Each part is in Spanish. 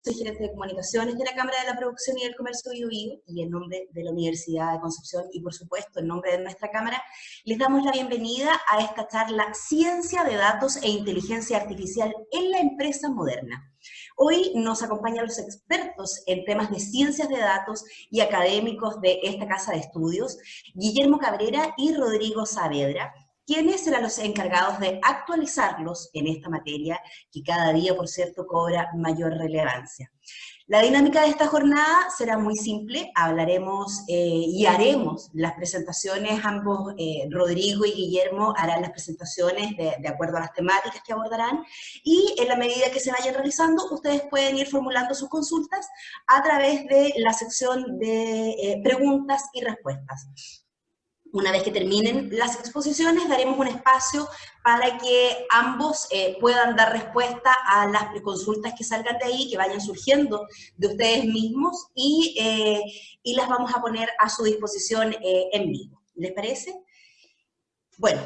Soy gerente de comunicaciones de la Cámara de la Producción y del Comercio Bio Bio, y en nombre de la Universidad de Concepción y por supuesto en nombre de nuestra Cámara, les damos la bienvenida a esta charla Ciencia de Datos e Inteligencia Artificial en la Empresa Moderna. Hoy nos acompañan los expertos en temas de ciencias de datos y académicos de esta casa de estudios, Guillermo Cabrera y Rodrigo Saavedra, quienes serán los encargados de actualizarlos en esta materia que cada día, por cierto, cobra mayor relevancia. La dinámica de esta jornada será muy simple, hablaremos y haremos las presentaciones, ambos, Rodrigo y Guillermo, harán las presentaciones de acuerdo a las temáticas que abordarán, y en la medida que se vayan realizando, ustedes pueden ir formulando sus consultas a través de la sección de preguntas y respuestas. Una vez que terminen las exposiciones, daremos un espacio para que ambos puedan dar respuesta a las consultas que salgan de ahí, que vayan surgiendo de ustedes mismos, y las vamos a poner a su disposición en vivo. ¿Les parece? Bueno,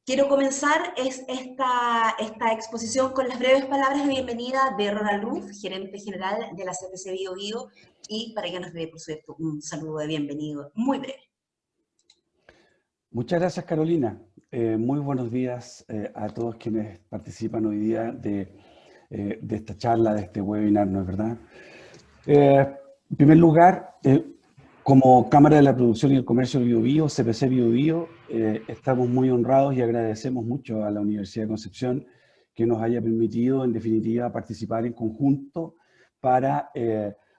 quiero comenzar esta exposición con las breves palabras de bienvenida de Ronald Ruff, gerente general de la CPC Bio Bio, y para que nos dé, por cierto, un saludo de bienvenido muy breve. Muchas gracias, Carolina. Muy buenos días a todos quienes participan hoy día de esta charla, de este webinar, ¿no es verdad? En primer lugar, como Cámara de la Producción y el Comercio Bio Bio, CPC Bio Bio, estamos muy honrados y agradecemos mucho a la Universidad de Concepción que nos haya permitido, en definitiva, participar en conjunto para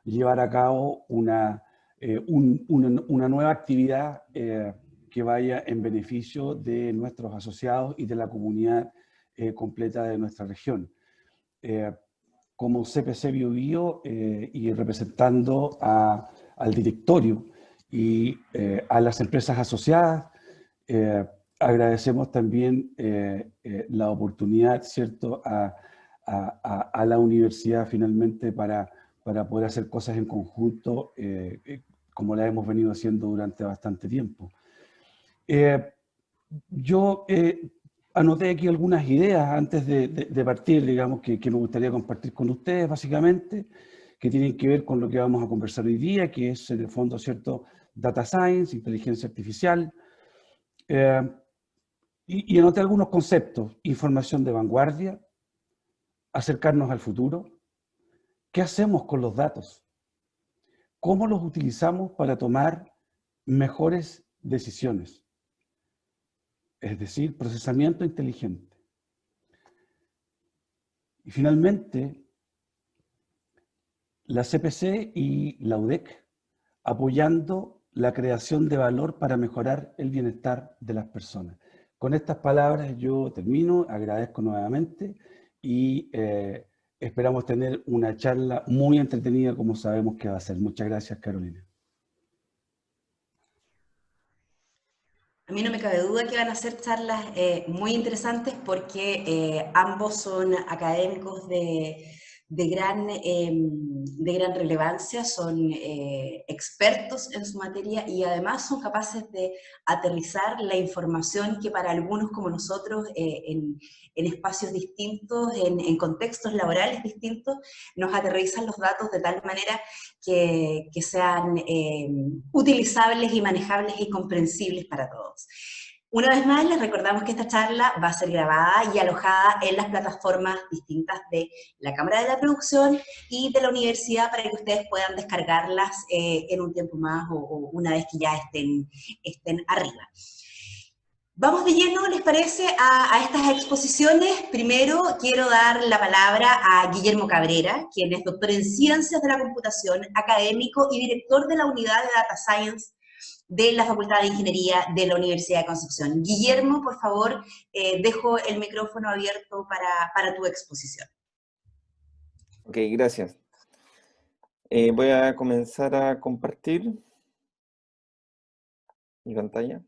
llevar a cabo una nueva actividad que vaya en beneficio de nuestros asociados y de la comunidad completa de nuestra región. Como CPC Bio Bio y representando al directorio y a las empresas asociadas, agradecemos también la oportunidad, ¿cierto?, a la universidad finalmente para poder hacer cosas en conjunto, como la hemos venido haciendo durante bastante tiempo. Yo anoté aquí algunas ideas antes de partir, digamos, que me gustaría compartir con ustedes, básicamente, que tienen que ver con lo que vamos a conversar hoy día, que es, en el fondo, ¿cierto?, Data Science, inteligencia artificial, y anoté algunos conceptos: información de vanguardia, acercarnos al futuro, qué hacemos con los datos, cómo los utilizamos para tomar mejores decisiones, es decir, procesamiento inteligente. Y finalmente, la CPC y la UDEC apoyando la creación de valor para mejorar el bienestar de las personas. Con estas palabras yo termino, agradezco nuevamente y esperamos tener una charla muy entretenida como sabemos que va a ser. Muchas gracias, Carolina. A mí no me cabe duda que van a ser charlas muy interesantes porque ambos son académicos de gran relevancia, son expertos en su materia y además son capaces de aterrizar la información que para algunos como nosotros en espacios distintos, en contextos laborales distintos, nos aterrizan los datos de tal manera que sean utilizables y manejables y comprensibles para todos. Una vez más, les recordamos que esta charla va a ser grabada y alojada en las plataformas distintas de la Cámara de la Producción y de la Universidad para que ustedes puedan descargarlas en un tiempo más o una vez que ya estén arriba. Vamos de lleno, ¿les parece?, a estas exposiciones. Primero quiero dar la palabra a Guillermo Cabrera, quien es doctor en Ciencias de la Computación, académico y director de la Unidad de Data Science de la Facultad de Ingeniería de la Universidad de Concepción. Guillermo, por favor, dejo el micrófono abierto para tu exposición. Ok, gracias. Voy a comenzar a compartir mi pantalla.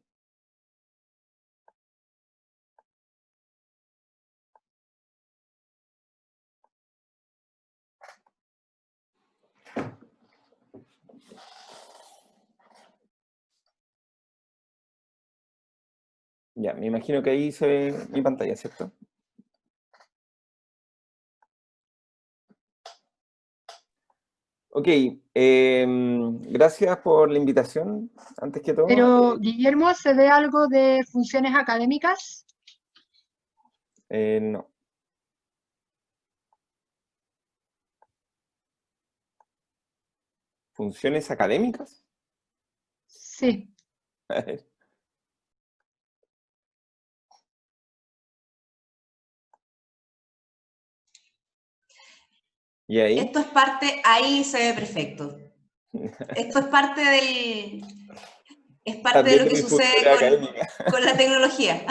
Ya, me imagino que ahí se ve mi pantalla, ¿cierto? Ok, gracias por la invitación, antes que todo. Pero, Guillermo, ¿se ve algo de funciones académicas? No. ¿Funciones académicas? Sí. A ver. ¿Y ahí? Esto es parte, ahí se ve perfecto. Esto es parte de También lo de que mis funciones sucede académicas. con la tecnología,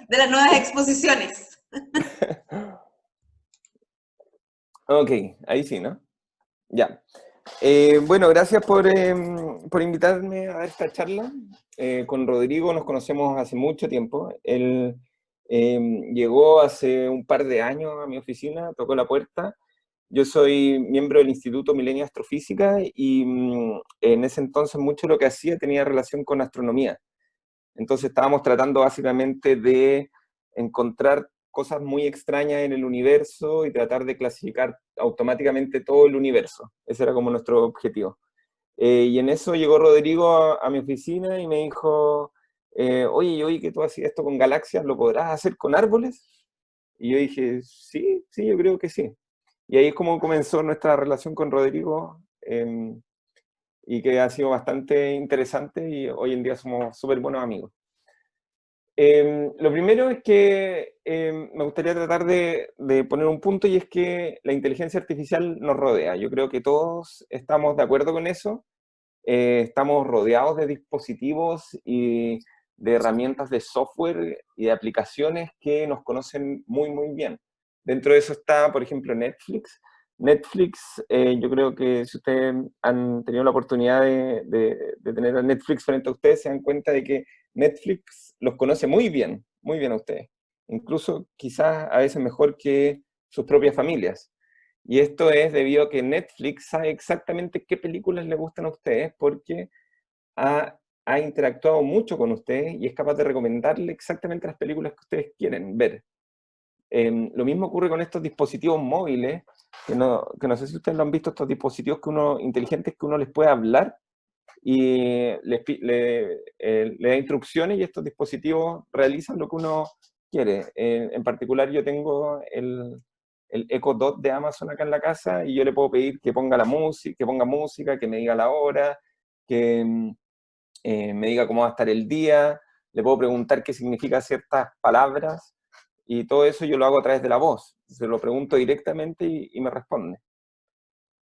de las nuevas exposiciones. Ok, ahí sí, ¿no? Ya. Bueno, gracias por invitarme a esta charla. Con Rodrigo nos conocemos hace mucho tiempo. Él llegó hace un par de años a mi oficina, tocó la puerta. Yo soy miembro del Instituto Milenio Astrofísica y en ese entonces mucho de lo que hacía tenía relación con astronomía. Entonces estábamos tratando básicamente de encontrar cosas muy extrañas en el universo y tratar de clasificar automáticamente todo el universo. Ese era como nuestro objetivo. Y en eso llegó Rodrigo a mi oficina y me dijo, oye, yo oí que tú hacías esto con galaxias, ¿lo podrás hacer con árboles? Y yo dije, sí, sí, yo creo que sí. Y ahí es como comenzó nuestra relación con Rodrigo, y que ha sido bastante interesante y hoy en día somos súper buenos amigos. Lo primero es que me gustaría tratar de poner un punto y es que la inteligencia artificial nos rodea. Yo creo que todos estamos de acuerdo con eso. Estamos rodeados de dispositivos y de herramientas de software y de aplicaciones que nos conocen muy, muy bien. Dentro de eso está, por ejemplo, Netflix. Netflix, yo creo que si ustedes han tenido la oportunidad de tener a Netflix frente a ustedes, se dan cuenta de que Netflix los conoce muy bien a ustedes. Incluso quizás a veces mejor que sus propias familias. Y esto es debido a que Netflix sabe exactamente qué películas le gustan a ustedes porque ha interactuado mucho con ustedes y es capaz de recomendarle exactamente las películas que ustedes quieren ver. Lo mismo ocurre con estos dispositivos móviles, que no sé si ustedes lo han visto, estos dispositivos inteligentes que uno les puede hablar y le da instrucciones y estos dispositivos realizan lo que uno quiere. En particular yo tengo el Echo Dot de Amazon acá en la casa y yo le puedo pedir que ponga que ponga música, que me diga la hora, que me diga cómo va a estar el día, le puedo preguntar qué significan ciertas palabras y todo eso yo lo hago a través de la voz. Se lo pregunto directamente y me responde.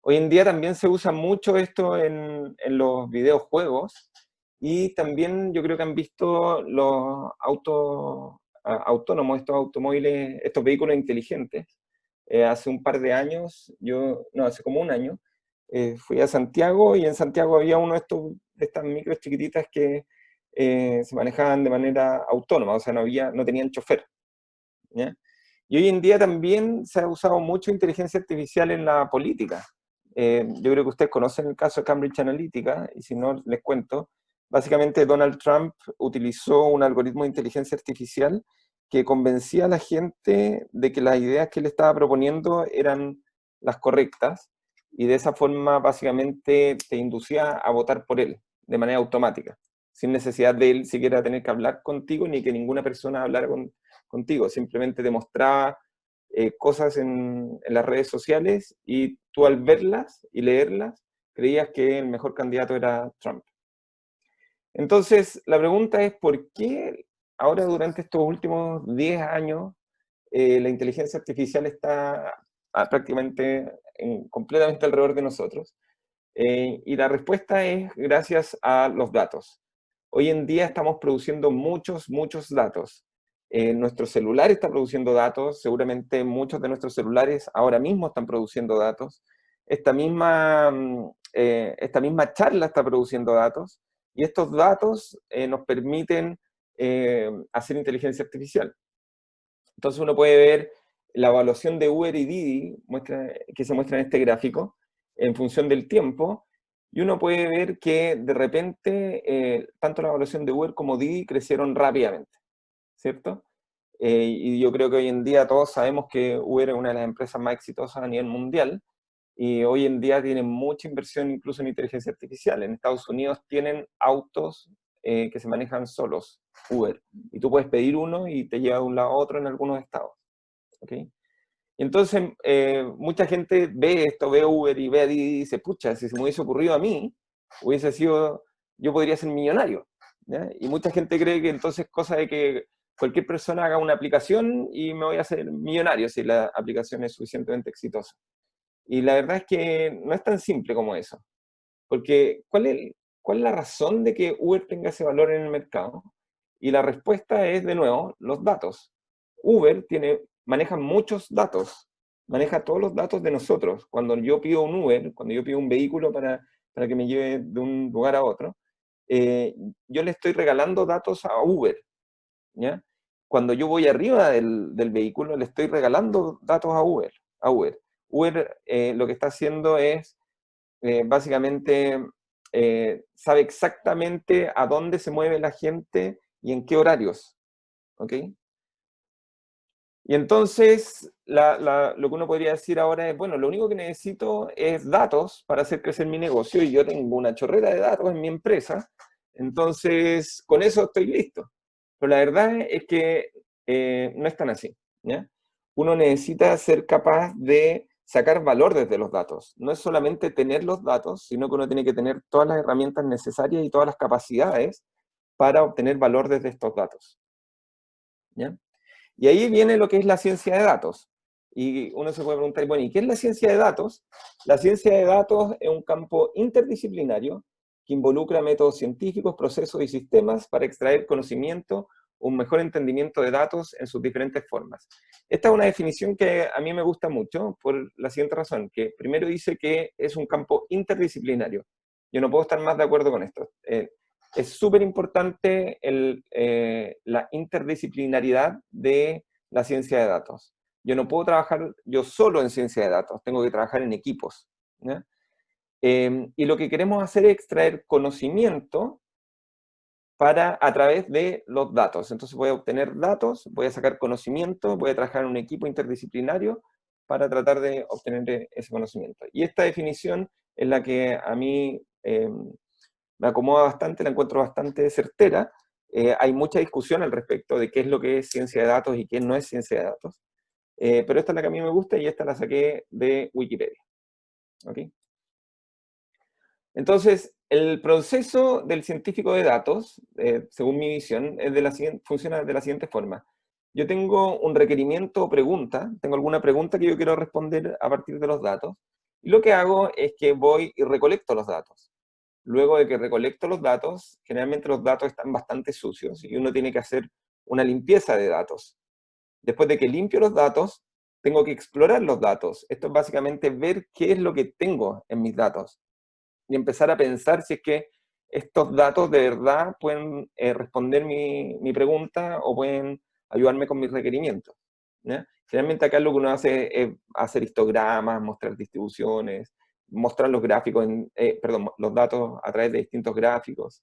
Hoy en día también se usa mucho esto en los videojuegos y también yo creo que han visto los autos autónomos, estos automóviles, estos vehículos inteligentes. Hace un par de años, hace como un año, fui a Santiago y en Santiago había uno de estas micros chiquititas que se manejaban de manera autónoma, o sea, no tenían chofer. ¿Ya? Y hoy en día también se ha usado mucho inteligencia artificial en la política. Yo creo que ustedes conocen el caso de Cambridge Analytica, y si no, les cuento. Básicamente, Donald Trump utilizó un algoritmo de inteligencia artificial que convencía a la gente de que las ideas que él estaba proponiendo eran las correctas, y de esa forma, básicamente, te inducía a votar por él, de manera automática, sin necesidad de él siquiera tener que hablar contigo, ni que ninguna persona hablara contigo. Simplemente te mostraba cosas en las redes sociales y tú al verlas y leerlas creías que el mejor candidato era Trump. Entonces, la pregunta es, ¿por qué ahora durante estos últimos 10 años la inteligencia artificial está prácticamente completamente alrededor de nosotros? Y la respuesta es gracias a los datos. Hoy en día estamos produciendo muchos, muchos datos. Nuestro celular está produciendo datos, seguramente muchos de nuestros celulares ahora mismo están produciendo datos. Esta misma charla está produciendo datos y estos datos nos permiten hacer inteligencia artificial. Entonces uno puede ver la evaluación de Uber y Didi, que se muestra en este gráfico, en función del tiempo, y uno puede ver que de repente tanto la evaluación de Uber como Didi crecieron rápidamente, ¿cierto? Y yo creo que hoy en día todos sabemos que Uber es una de las empresas más exitosas a nivel mundial, y hoy en día tienen mucha inversión incluso en inteligencia artificial. En Estados Unidos tienen autos que se manejan solos, Uber, y tú puedes pedir uno y te lleva de un lado a otro en algunos estados. ¿Okay? Y entonces mucha gente ve esto, ve Uber y ve a Didi y dice, pucha, si se me hubiese ocurrido a mí, hubiese sido, yo podría ser millonario. ¿Ya? Y mucha gente cree que entonces cosa de que cualquier persona haga una aplicación y me voy a hacer millonario si la aplicación es suficientemente exitosa. Y la verdad es que no es tan simple como eso. Porque, ¿cuál es la razón de que Uber tenga ese valor en el mercado? Y la respuesta es, de nuevo, los datos. Uber maneja muchos datos, maneja todos los datos de nosotros. Cuando yo pido un Uber, cuando yo pido un vehículo para que me lleve de un lugar a otro, yo le estoy regalando datos a Uber, ¿ya? Cuando yo voy arriba del vehículo, le estoy regalando datos a Uber. Uber lo que está haciendo es, básicamente, sabe exactamente a dónde se mueve la gente y en qué horarios, ¿ok? Y entonces, lo que uno podría decir ahora es, bueno, lo único que necesito es datos para hacer crecer mi negocio, y yo tengo una chorrera de datos en mi empresa, entonces con eso estoy listo. Pero la verdad es que no es tan así, ¿ya? Uno necesita ser capaz de sacar valor desde los datos. No es solamente tener los datos, sino que uno tiene que tener todas las herramientas necesarias y todas las capacidades para obtener valor desde estos datos, ¿ya? Y ahí viene lo que es la ciencia de datos. Y uno se puede preguntar, bueno, ¿y qué es la ciencia de datos? La ciencia de datos es un campo interdisciplinario que involucra métodos científicos, procesos y sistemas para extraer conocimiento, un mejor entendimiento de datos en sus diferentes formas. Esta es una definición que a mí me gusta mucho por la siguiente razón, que primero dice que es un campo interdisciplinario. Yo no puedo estar más de acuerdo con esto. Es súper importante la interdisciplinaridad de la ciencia de datos. Yo no puedo trabajar yo solo en ciencia de datos, tengo que trabajar en equipos, ¿ya? Y lo que queremos hacer es extraer conocimiento a través de los datos. Entonces voy a obtener datos, voy a sacar conocimiento, voy a trabajar en un equipo interdisciplinario para tratar de obtener ese conocimiento. Y esta definición es la que a mí me acomoda bastante, la encuentro bastante certera. Hay mucha discusión al respecto de qué es lo que es ciencia de datos y qué no es ciencia de datos. Pero esta es la que a mí me gusta y esta la saqué de Wikipedia. ¿Okay? Entonces, el proceso del científico de datos, según mi visión, funciona de la siguiente forma. Yo tengo un requerimiento o pregunta, tengo alguna pregunta que yo quiero responder a partir de los datos, y lo que hago es que voy y recolecto los datos. Luego de que recolecto los datos, generalmente los datos están bastante sucios y uno tiene que hacer una limpieza de datos. Después de que limpio los datos, tengo que explorar los datos. Esto es básicamente ver qué es lo que tengo en mis datos y empezar a pensar si es que estos datos de verdad pueden responder mi pregunta o pueden ayudarme con mis requerimientos, ¿ya? Generalmente acá lo que uno hace es hacer histogramas, mostrar distribuciones, mostrar los gráficos, los datos a través de distintos gráficos.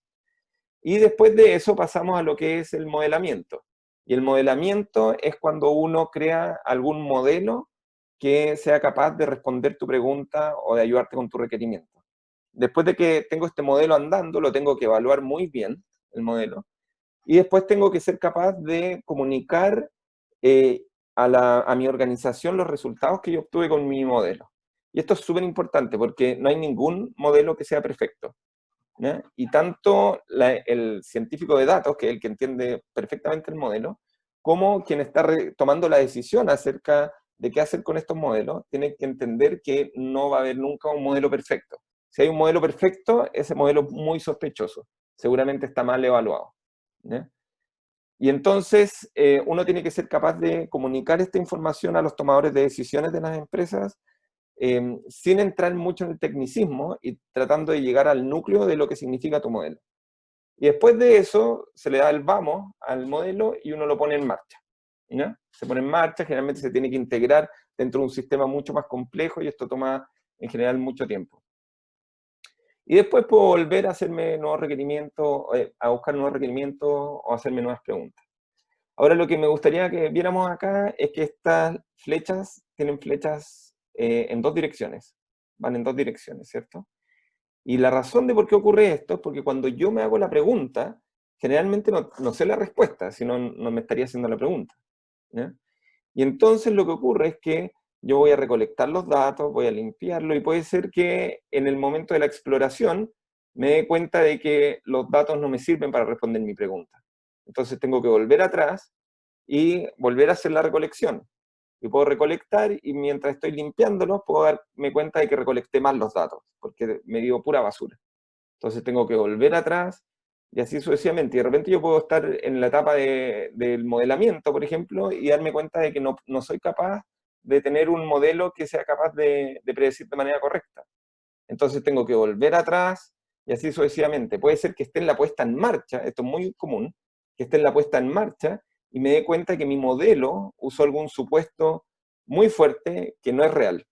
Y después de eso pasamos a lo que es el modelamiento. Y el modelamiento es cuando uno crea algún modelo que sea capaz de responder tu pregunta o de ayudarte con tu requerimiento. Después de que tengo este modelo andando, lo tengo que evaluar muy bien, el modelo, y después tengo que ser capaz de comunicar a mi organización los resultados que yo obtuve con mi modelo. Y esto es súper importante porque no hay ningún modelo que sea perfecto, ¿ya? Y tanto el científico de datos, que es el que entiende perfectamente el modelo, como quien está tomando la decisión acerca de qué hacer con estos modelos, tiene que entender que no va a haber nunca un modelo perfecto. Si hay un modelo perfecto, ese modelo es muy sospechoso, seguramente está mal evaluado, ¿ya? Y entonces uno tiene que ser capaz de comunicar esta información a los tomadores de decisiones de las empresas sin entrar mucho en el tecnicismo y tratando de llegar al núcleo de lo que significa tu modelo. Y después de eso se le da el vamos al modelo y uno lo pone en marcha, ¿ya? Se pone en marcha, generalmente se tiene que integrar dentro de un sistema mucho más complejo y esto toma en general mucho tiempo. Y después puedo volver a hacerme nuevos requerimientos, a buscar nuevos requerimientos o hacerme nuevas preguntas. Ahora lo que me gustaría que viéramos acá es que estas flechas tienen flechas en dos direcciones. van en dos direcciones, ¿cierto? Y la razón de por qué ocurre esto es porque cuando yo me hago la pregunta, generalmente no sé la respuesta, si no, no me estaría haciendo la pregunta, ¿ya? Y entonces lo que ocurre es que yo voy a recolectar los datos, voy a limpiarlo, y puede ser que en el momento de la exploración me dé cuenta de que los datos no me sirven para responder mi pregunta. Entonces tengo que volver atrás y volver a hacer la recolección. Y puedo recolectar, y mientras estoy limpiándolos, puedo darme cuenta de que recolecté mal los datos, porque me dio pura basura. Entonces tengo que volver atrás, y así sucesivamente. Y de repente yo puedo estar en la etapa del modelamiento, por ejemplo, y darme cuenta de que no soy capaz de tener un modelo que sea capaz de predecir de manera correcta. Entonces tengo que volver atrás, y así sucesivamente. Puede ser que esté en la puesta en marcha, esto es muy común, que esté en la puesta en marcha, y me dé cuenta que mi modelo usó algún supuesto muy fuerte que no es real.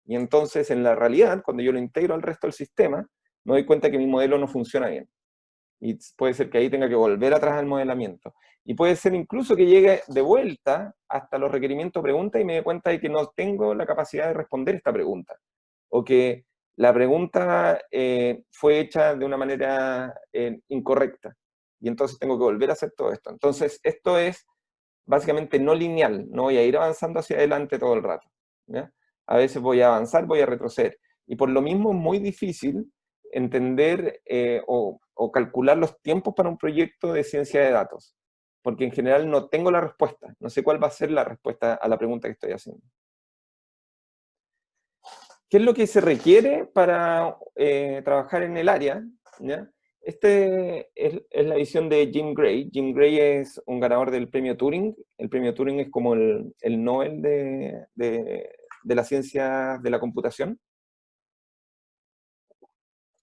Y entonces, en la realidad, cuando yo lo integro al resto del sistema, me doy cuenta que mi modelo no funciona bien. Y puede ser que ahí tenga que volver atrás al modelamiento. Y puede ser incluso que llegue de vuelta hasta los requerimientos pregunta y me dé cuenta de que no tengo la capacidad de responder esta pregunta. O que la pregunta fue hecha de una manera incorrecta. Y entonces tengo que volver a hacer todo esto. Entonces, esto es básicamente no lineal. No voy a ir avanzando hacia adelante todo el rato, ¿ya? A veces voy a avanzar, voy a retroceder. Y por lo mismo es muy difícil entender o calcular los tiempos para un proyecto de ciencia de datos. Porque en general no tengo la respuesta. No sé cuál va a ser la respuesta a la pregunta que estoy haciendo. ¿Qué es lo que se requiere para trabajar en el área? ¿Ya? Este es la visión de Jim Gray. Jim Gray es un ganador del premio Turing. El premio Turing es como el Nobel de la ciencia de la computación.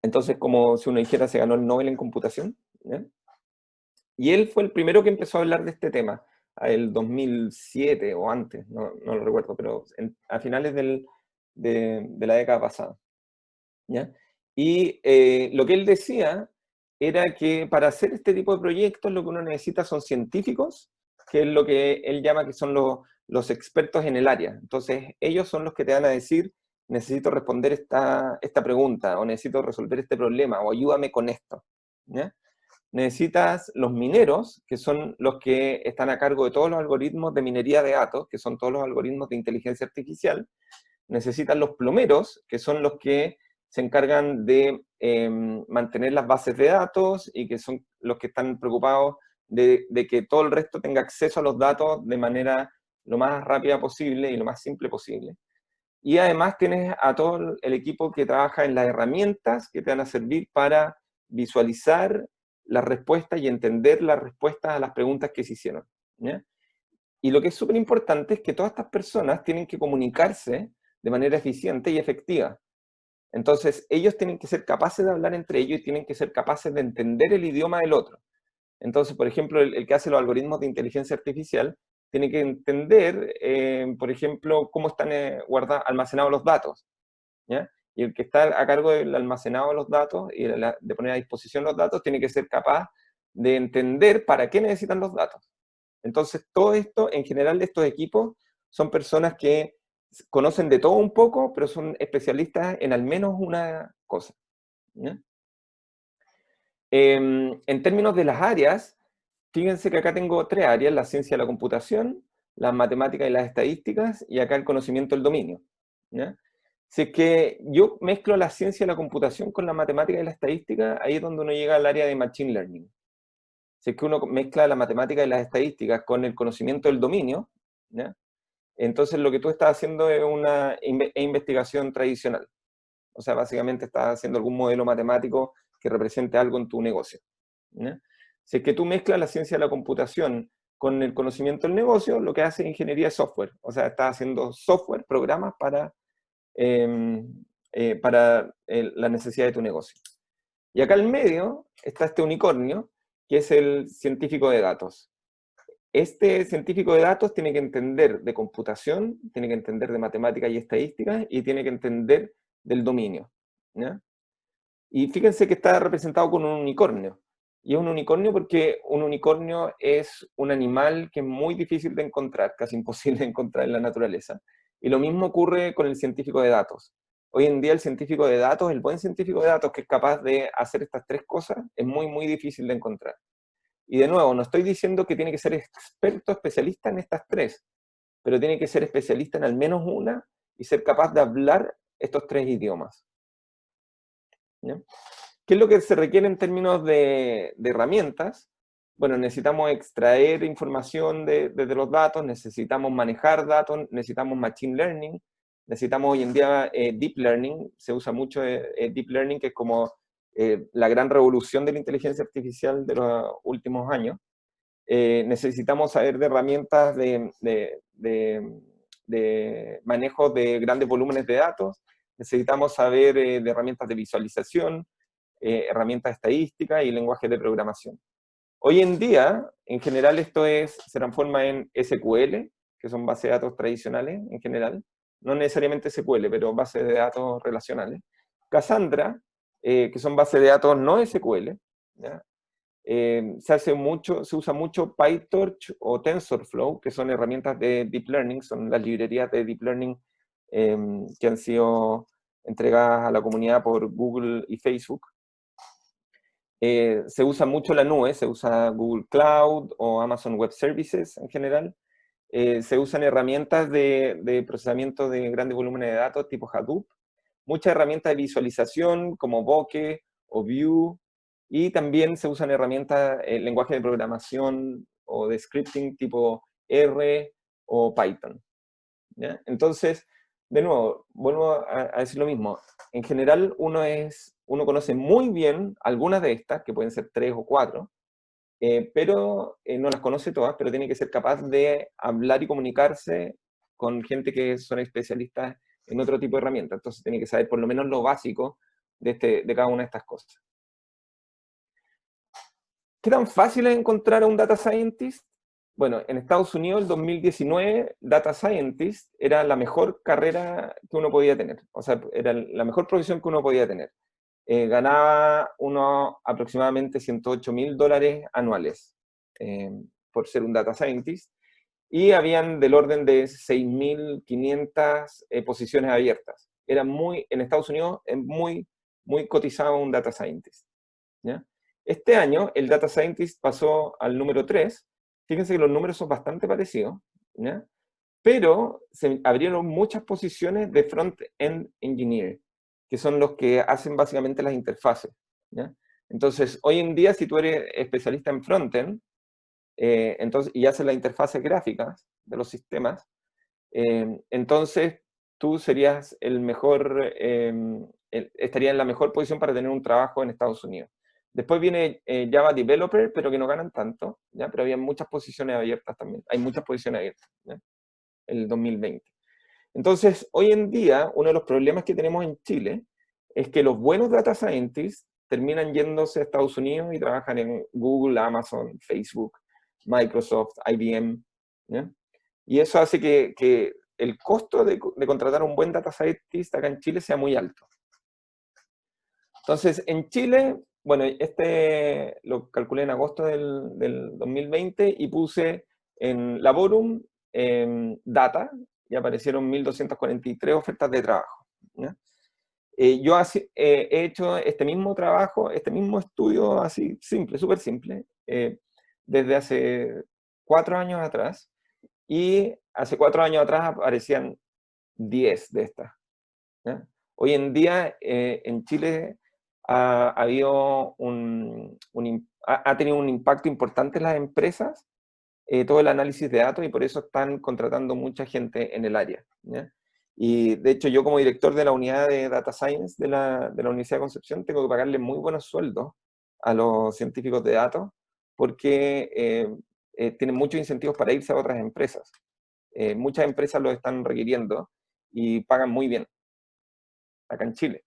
Entonces, como si uno dijera, se ganó el Nobel en computación, ¿ya? Y él fue el primero que empezó a hablar de este tema, el 2007 o antes, no lo recuerdo, pero a finales de la década pasada, ¿ya? Y lo que él decía era que para hacer este tipo de proyectos lo que uno necesita son científicos, que es lo que él llama que son los expertos en el área. Entonces, ellos son los que te van a decir, necesito responder esta pregunta, o necesito resolver este problema, o ayúdame con esto, ¿ya? Necesitas los mineros, que son los que están a cargo de todos los algoritmos de minería de datos, que son todos los algoritmos de inteligencia artificial. Necesitas los plomeros, que son los que se encargan de mantener las bases de datos y que son los que están preocupados de que todo el resto tenga acceso a los datos de manera lo más rápida posible y lo más simple posible. Y además tienes a todo el equipo que trabaja en las herramientas que te van a servir para visualizar las respuestas y entender las respuestas a las preguntas que se hicieron, ¿ya? Y lo que es súper importante es que todas estas personas tienen que comunicarse de manera eficiente y efectiva. Entonces, ellos tienen que ser capaces de hablar entre ellos y tienen que ser capaces de entender el idioma del otro. Entonces, por ejemplo, el que hace los algoritmos de inteligencia artificial tiene que entender, por ejemplo, cómo están almacenados los datos, ¿ya? Y el que está a cargo del almacenado de los datos y de poner a disposición los datos tiene que ser capaz de entender para qué necesitan los datos. Entonces, todo esto, en general, estos equipos son personas que conocen de todo un poco, pero son especialistas en al menos una cosa, ¿ya? En términos de las áreas, fíjense que acá tengo 3 áreas: la ciencia de la computación, las matemáticas y las estadísticas, y acá el conocimiento del dominio, ¿ya? Si es que yo mezclo la ciencia de la computación con la matemática y la estadística, ahí es donde uno llega al área de Machine Learning. Si es que uno mezcla la matemática y las estadísticas con el conocimiento del dominio, ¿ya? Entonces lo que tú estás haciendo es una investigación tradicional. O sea, básicamente estás haciendo algún modelo matemático que represente algo en tu negocio, ¿ya? Si es que tú mezclas la ciencia de la computación con el conocimiento del negocio, lo que hace es ingeniería de software. O sea, estás haciendo software, programas para la necesidad de tu negocio. Y acá al medio está este unicornio, que es el científico de datos. Este científico de datos tiene que entender de computación, tiene que entender de matemáticas y estadísticas, y tiene que entender del dominio, ¿ya? Y fíjense que está representado con un unicornio. Y es un unicornio porque un unicornio es un animal que es muy difícil de encontrar, casi imposible de encontrar en la naturaleza. Y lo mismo ocurre con el científico de datos. Hoy en día el científico de datos, el buen científico de datos que es capaz de hacer estas tres cosas, es muy, muy difícil de encontrar. Y de nuevo, no estoy diciendo que tiene que ser experto, especialista en estas tres, pero tiene que ser especialista en al menos una y ser capaz de hablar estos tres idiomas. ¿Ya? ¿Qué es lo que se requiere en términos de herramientas? Bueno, necesitamos extraer información de los datos, necesitamos manejar datos, necesitamos machine learning, necesitamos hoy en día deep learning, se usa mucho deep learning, que es como la gran revolución de la inteligencia artificial de los últimos años. Necesitamos saber de herramientas de manejo de grandes volúmenes de datos, necesitamos saber de herramientas de visualización, herramientas estadísticas y lenguajes de programación. Hoy en día, en general, esto se transforma en SQL, que son bases de datos tradicionales en general, no necesariamente SQL, pero bases de datos relacionales. Cassandra, que son bases de datos no SQL, ¿ya? Se usa mucho PyTorch o TensorFlow, que son herramientas de Deep Learning, son las librerías de Deep Learning que han sido entregadas a la comunidad por Google y Facebook. Se usa mucho la nube, se usa Google Cloud o Amazon Web Services en general. Se usan herramientas de procesamiento de grandes volúmenes de datos tipo Hadoop. Muchas herramientas de visualización como Bokeh o Vue. Y también se usan herramientas, lenguaje de programación o de scripting tipo R o Python. ¿Ya? Entonces, de nuevo, vuelvo a decir lo mismo. En general, uno conoce muy bien algunas de estas, que pueden ser 3 o 4, pero no las conoce todas, pero tiene que ser capaz de hablar y comunicarse con gente que son especialistas en otro tipo de herramientas. Entonces tiene que saber por lo menos lo básico de cada una de estas cosas. ¿Qué tan fácil es encontrar a un data scientist? Bueno, en Estados Unidos, el 2019, data scientist era la mejor carrera que uno podía tener. O sea, era la mejor profesión que uno podía tener. Ganaba uno aproximadamente $108.000 anuales por ser un data scientist. Y habían del orden de 6.500 posiciones abiertas. En Estados Unidos es muy, muy cotizado un data scientist. ¿Ya? Este año, el data scientist pasó al número 3. Fíjense que los números son bastante parecidos, ¿ya? Pero se abrieron muchas posiciones de front-end engineer, que son los que hacen básicamente las interfaces, ¿ya? Entonces, hoy en día, si tú eres especialista en front-end, y haces las interfaces gráficas de los sistemas, entonces tú serías el mejor, estarías en la mejor posición para tener un trabajo en Estados Unidos. Después viene Java Developer, pero que no ganan tanto, ¿ya? Pero había muchas posiciones abiertas también. Hay muchas posiciones abiertas, ¿ya? El 2020. Entonces, hoy en día, uno de los problemas que tenemos en Chile es que los buenos data scientists terminan yéndose a Estados Unidos y trabajan en Google, Amazon, Facebook, Microsoft, IBM, ¿ya? Y eso hace que el costo de contratar a un buen data scientist acá en Chile sea muy alto. Entonces, en Chile, bueno, lo calculé en agosto del 2020 y puse en Laborum data y aparecieron 1.243 ofertas de trabajo, ¿ya? Yo he hecho este mismo trabajo, este mismo estudio así simple, súper simple, desde hace 4 años atrás, y hace 4 años atrás aparecían 10 de estas, ¿ya? Hoy en día en Chile ha tenido un impacto importante en las empresas, todo el análisis de datos, y por eso están contratando mucha gente en el área, ¿ya? Y de hecho yo como director de la unidad de Data Science de la Universidad de Concepción tengo que pagarle muy buenos sueldos a los científicos de datos porque tienen muchos incentivos para irse a otras empresas. Muchas empresas los están requiriendo y pagan muy bien acá en Chile.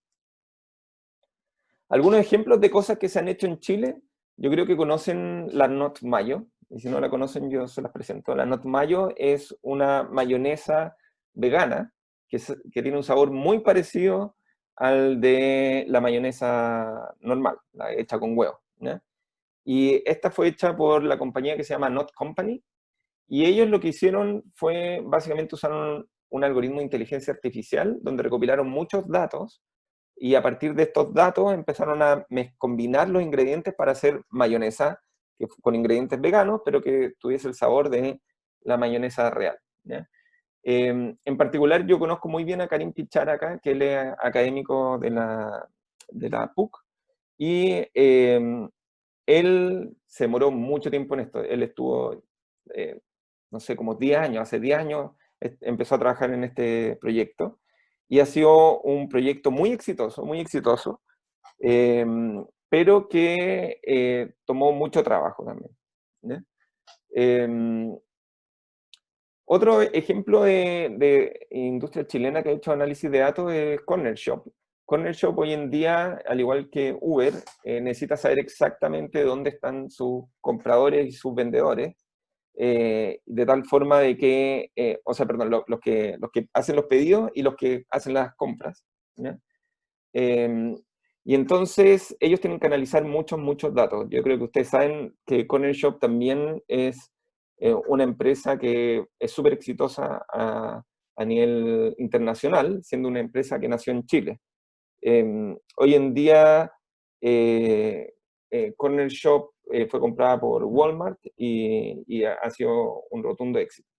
Algunos ejemplos de cosas que se han hecho en Chile, yo creo que conocen la Not Mayo, y si no la conocen yo se las presento. La Not Mayo es una mayonesa vegana que tiene un sabor muy parecido al de la mayonesa normal, la hecha con huevo, ¿ya? Y esta fue hecha por la compañía que se llama Not Company, y ellos lo que hicieron fue, básicamente usaron un algoritmo de inteligencia artificial donde recopilaron muchos datos y a partir de estos datos empezaron a combinar los ingredientes para hacer mayonesa con ingredientes veganos, pero que tuviese el sabor de la mayonesa real, ¿ya? En particular, yo conozco muy bien a Karim Pichar acá, que él es académico de la PUC, y él se demoró mucho tiempo en esto. Él estuvo, no sé, como 10 años, hace 10 años empezó a trabajar en este proyecto, y ha sido un proyecto muy exitoso, pero que tomó mucho trabajo también, ¿ya? Otro ejemplo de industria chilena que ha hecho análisis de datos es Corner Shop. Corner Shop hoy en día, al igual que Uber, necesita saber exactamente dónde están sus compradores y sus vendedores, de tal forma de que, o sea, perdón, los que hacen los pedidos y los que hacen las compras, ¿ya? Y entonces ellos tienen que analizar muchos datos. Yo creo que ustedes saben que Corner Shop también es una empresa que es súper exitosa a nivel internacional, siendo una empresa que nació en Chile. Hoy en día, Corner Shop fue comprada por Walmart y ha sido un rotundo éxito.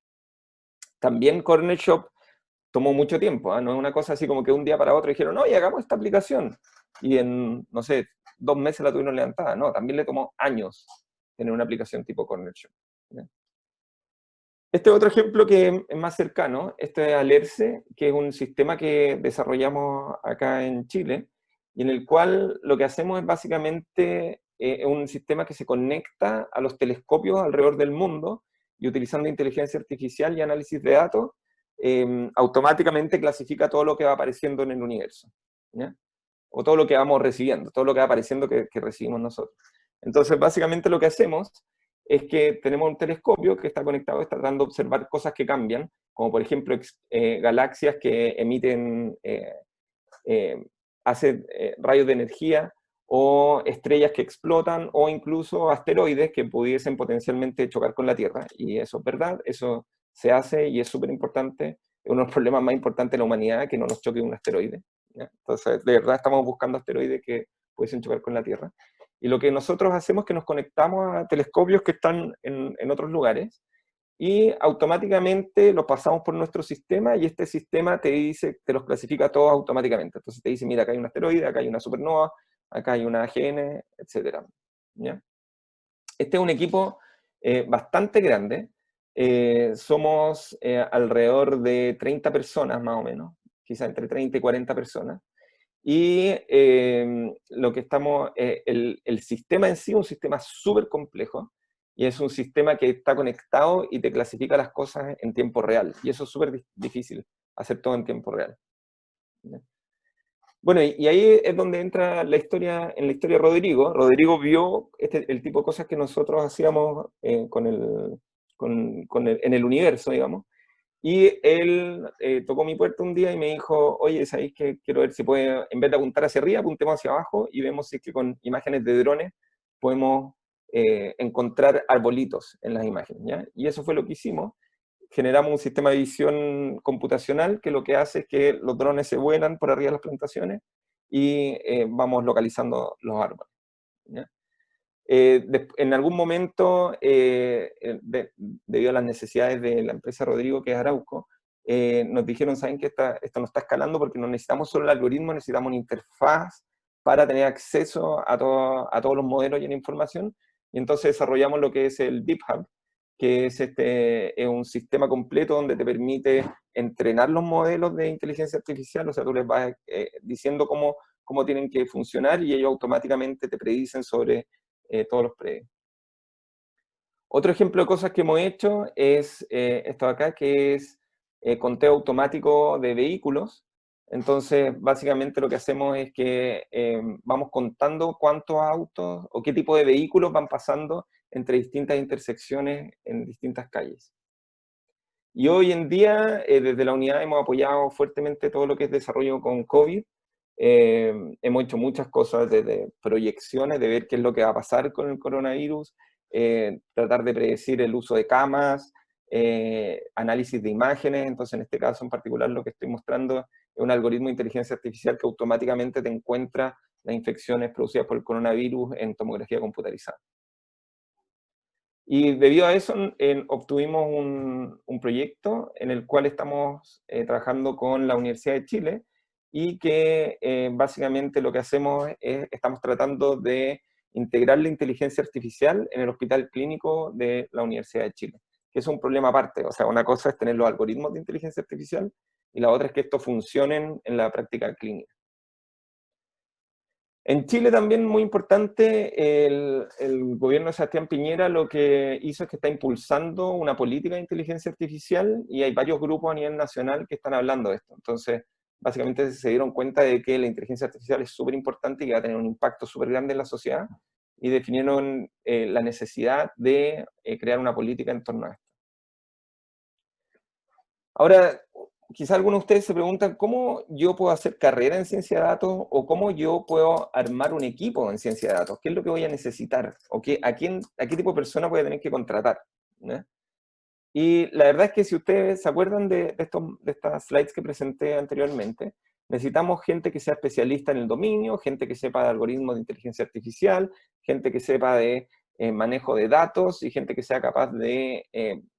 También Corner Shop tomó mucho tiempo, ¿eh? No es una cosa así como que un día para otro dijeron, oye, hagamos esta aplicación. Y en, no sé, 2 meses la tuvieron levantada. No, también le tomó años tener una aplicación tipo Corner Shop, ¿ya? Este es otro ejemplo que es más cercano. Este es Alerce, que es un sistema que desarrollamos acá en Chile, y en el cual lo que hacemos es básicamente un sistema que se conecta a los telescopios alrededor del mundo, y utilizando inteligencia artificial y análisis de datos, automáticamente clasifica todo lo que va apareciendo en el universo, ¿ya? O todo lo que vamos recibiendo, todo lo que va apareciendo que recibimos nosotros. Entonces, básicamente lo que hacemos es que tenemos un telescopio que está conectado, está tratando de observar cosas que cambian, como por ejemplo galaxias que emiten, hacen rayos de energía, o estrellas que explotan, o incluso asteroides que pudiesen potencialmente chocar con la Tierra. Y eso es verdad, eso se hace y es súper importante. Es uno de los problemas más importantes de la humanidad, que no nos choque un asteroide, ¿ya? Entonces, de verdad estamos buscando asteroides que pudiesen chocar con la Tierra. Y lo que nosotros hacemos es que nos conectamos a telescopios que están en otros lugares, y automáticamente los pasamos por nuestro sistema, y este sistema te dice, te los clasifica todos automáticamente. Entonces te dice, mira, acá hay un asteroide, acá hay una supernova, acá hay una AGN, etc. ¿Ya? Este es un equipo bastante grande. Somos alrededor de 30 personas más o menos, quizá entre 30 y 40 personas. Y lo que estamos, el sistema en sí es un sistema súper complejo, y es un sistema que está conectado y te clasifica las cosas en tiempo real. Y eso es súper difícil, hacer todo en tiempo real, ¿ya? Bueno, y ahí es donde entra la historia, en la historia de Rodrigo. Rodrigo vio el tipo de cosas que nosotros hacíamos en el universo, digamos. Y él tocó mi puerta un día y me dijo, oye, ¿sabéis que quiero ver si puede, en vez de apuntar hacia arriba, apuntemos hacia abajo y vemos si es que con imágenes de drones podemos encontrar arbolitos en las imágenes, ¿ya? Y eso fue lo que hicimos. Generamos un sistema de visión computacional que lo que hace es que los drones se vuelan por arriba de las plantaciones y vamos localizando los árboles, ¿ya? En algún momento, debido a las necesidades de la empresa Rodrigo, que es Arauco, nos dijeron, ¿saben que esto no está escalando porque no necesitamos solo el algoritmo, necesitamos una interfaz para tener acceso a todos los modelos y a la información? Y entonces desarrollamos lo que es el Deep Hub, que es un sistema completo donde te permite entrenar los modelos de inteligencia artificial. O sea, tú les vas diciendo cómo tienen que funcionar, y ellos automáticamente te predicen sobre todos los predios. Otro ejemplo de cosas que hemos hecho es esto de acá, que es conteo automático de vehículos. Entonces, básicamente lo que hacemos es que vamos contando cuántos autos o qué tipo de vehículos van pasando entre distintas intersecciones en distintas calles. Y hoy en día, desde la unidad hemos apoyado fuertemente todo lo que es desarrollo con COVID. Hemos hecho muchas cosas, desde proyecciones de ver qué es lo que va a pasar con el coronavirus, tratar de predecir el uso de camas, análisis de imágenes. Entonces, en este caso en particular, lo que estoy mostrando es un algoritmo de inteligencia artificial que automáticamente te encuentra las infecciones producidas por el coronavirus en tomografía computarizada. Y debido a eso obtuvimos un proyecto en el cual estamos trabajando con la Universidad de Chile y que básicamente lo que hacemos es, estamos tratando de integrar la inteligencia artificial en el hospital clínico de la Universidad de Chile, que es un problema aparte. O sea, una cosa es tener los algoritmos de inteligencia artificial y la otra es que estos funcionen en la práctica clínica. En Chile también, muy importante, el gobierno de Sebastián Piñera lo que hizo es que está impulsando una política de inteligencia artificial y hay varios grupos a nivel nacional que están hablando de esto. Entonces, básicamente se dieron cuenta de que la inteligencia artificial es súper importante y que va a tener un impacto súper grande en la sociedad y definieron la necesidad de crear una política en torno a esto. Ahora, quizá algunos de ustedes se preguntan cómo yo puedo hacer carrera en ciencia de datos o cómo yo puedo armar un equipo en ciencia de datos. ¿Qué es lo que voy a necesitar? ¿O a qué tipo de persona voy a tener que contratar? ¿No? Y la verdad es que si ustedes se acuerdan de estas slides que presenté anteriormente, necesitamos gente que sea especialista en el dominio, gente que sepa de algoritmos de inteligencia artificial, gente que sepa de manejo de datos y gente que sea capaz de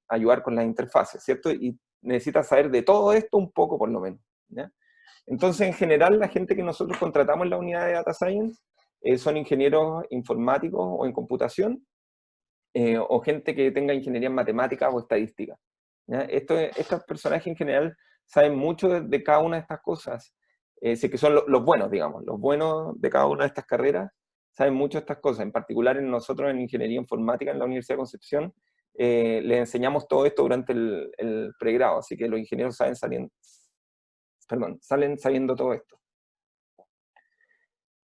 ayudar con las interfaces, ¿cierto? Y necesita saber de todo esto un poco por lo menos, ¿ya? Entonces, en general, la gente que nosotros contratamos en la unidad de Data Science son ingenieros informáticos o en computación, o gente que tenga ingeniería en matemáticas o estadística, ¿ya? Estos personajes en general saben mucho de cada una de estas cosas, sé que son los buenos, digamos, los buenos de cada una de estas carreras saben mucho de estas cosas. En particular, nosotros en ingeniería informática en la Universidad de Concepción, les enseñamos todo esto durante el pregrado, así que los ingenieros salen sabiendo todo esto.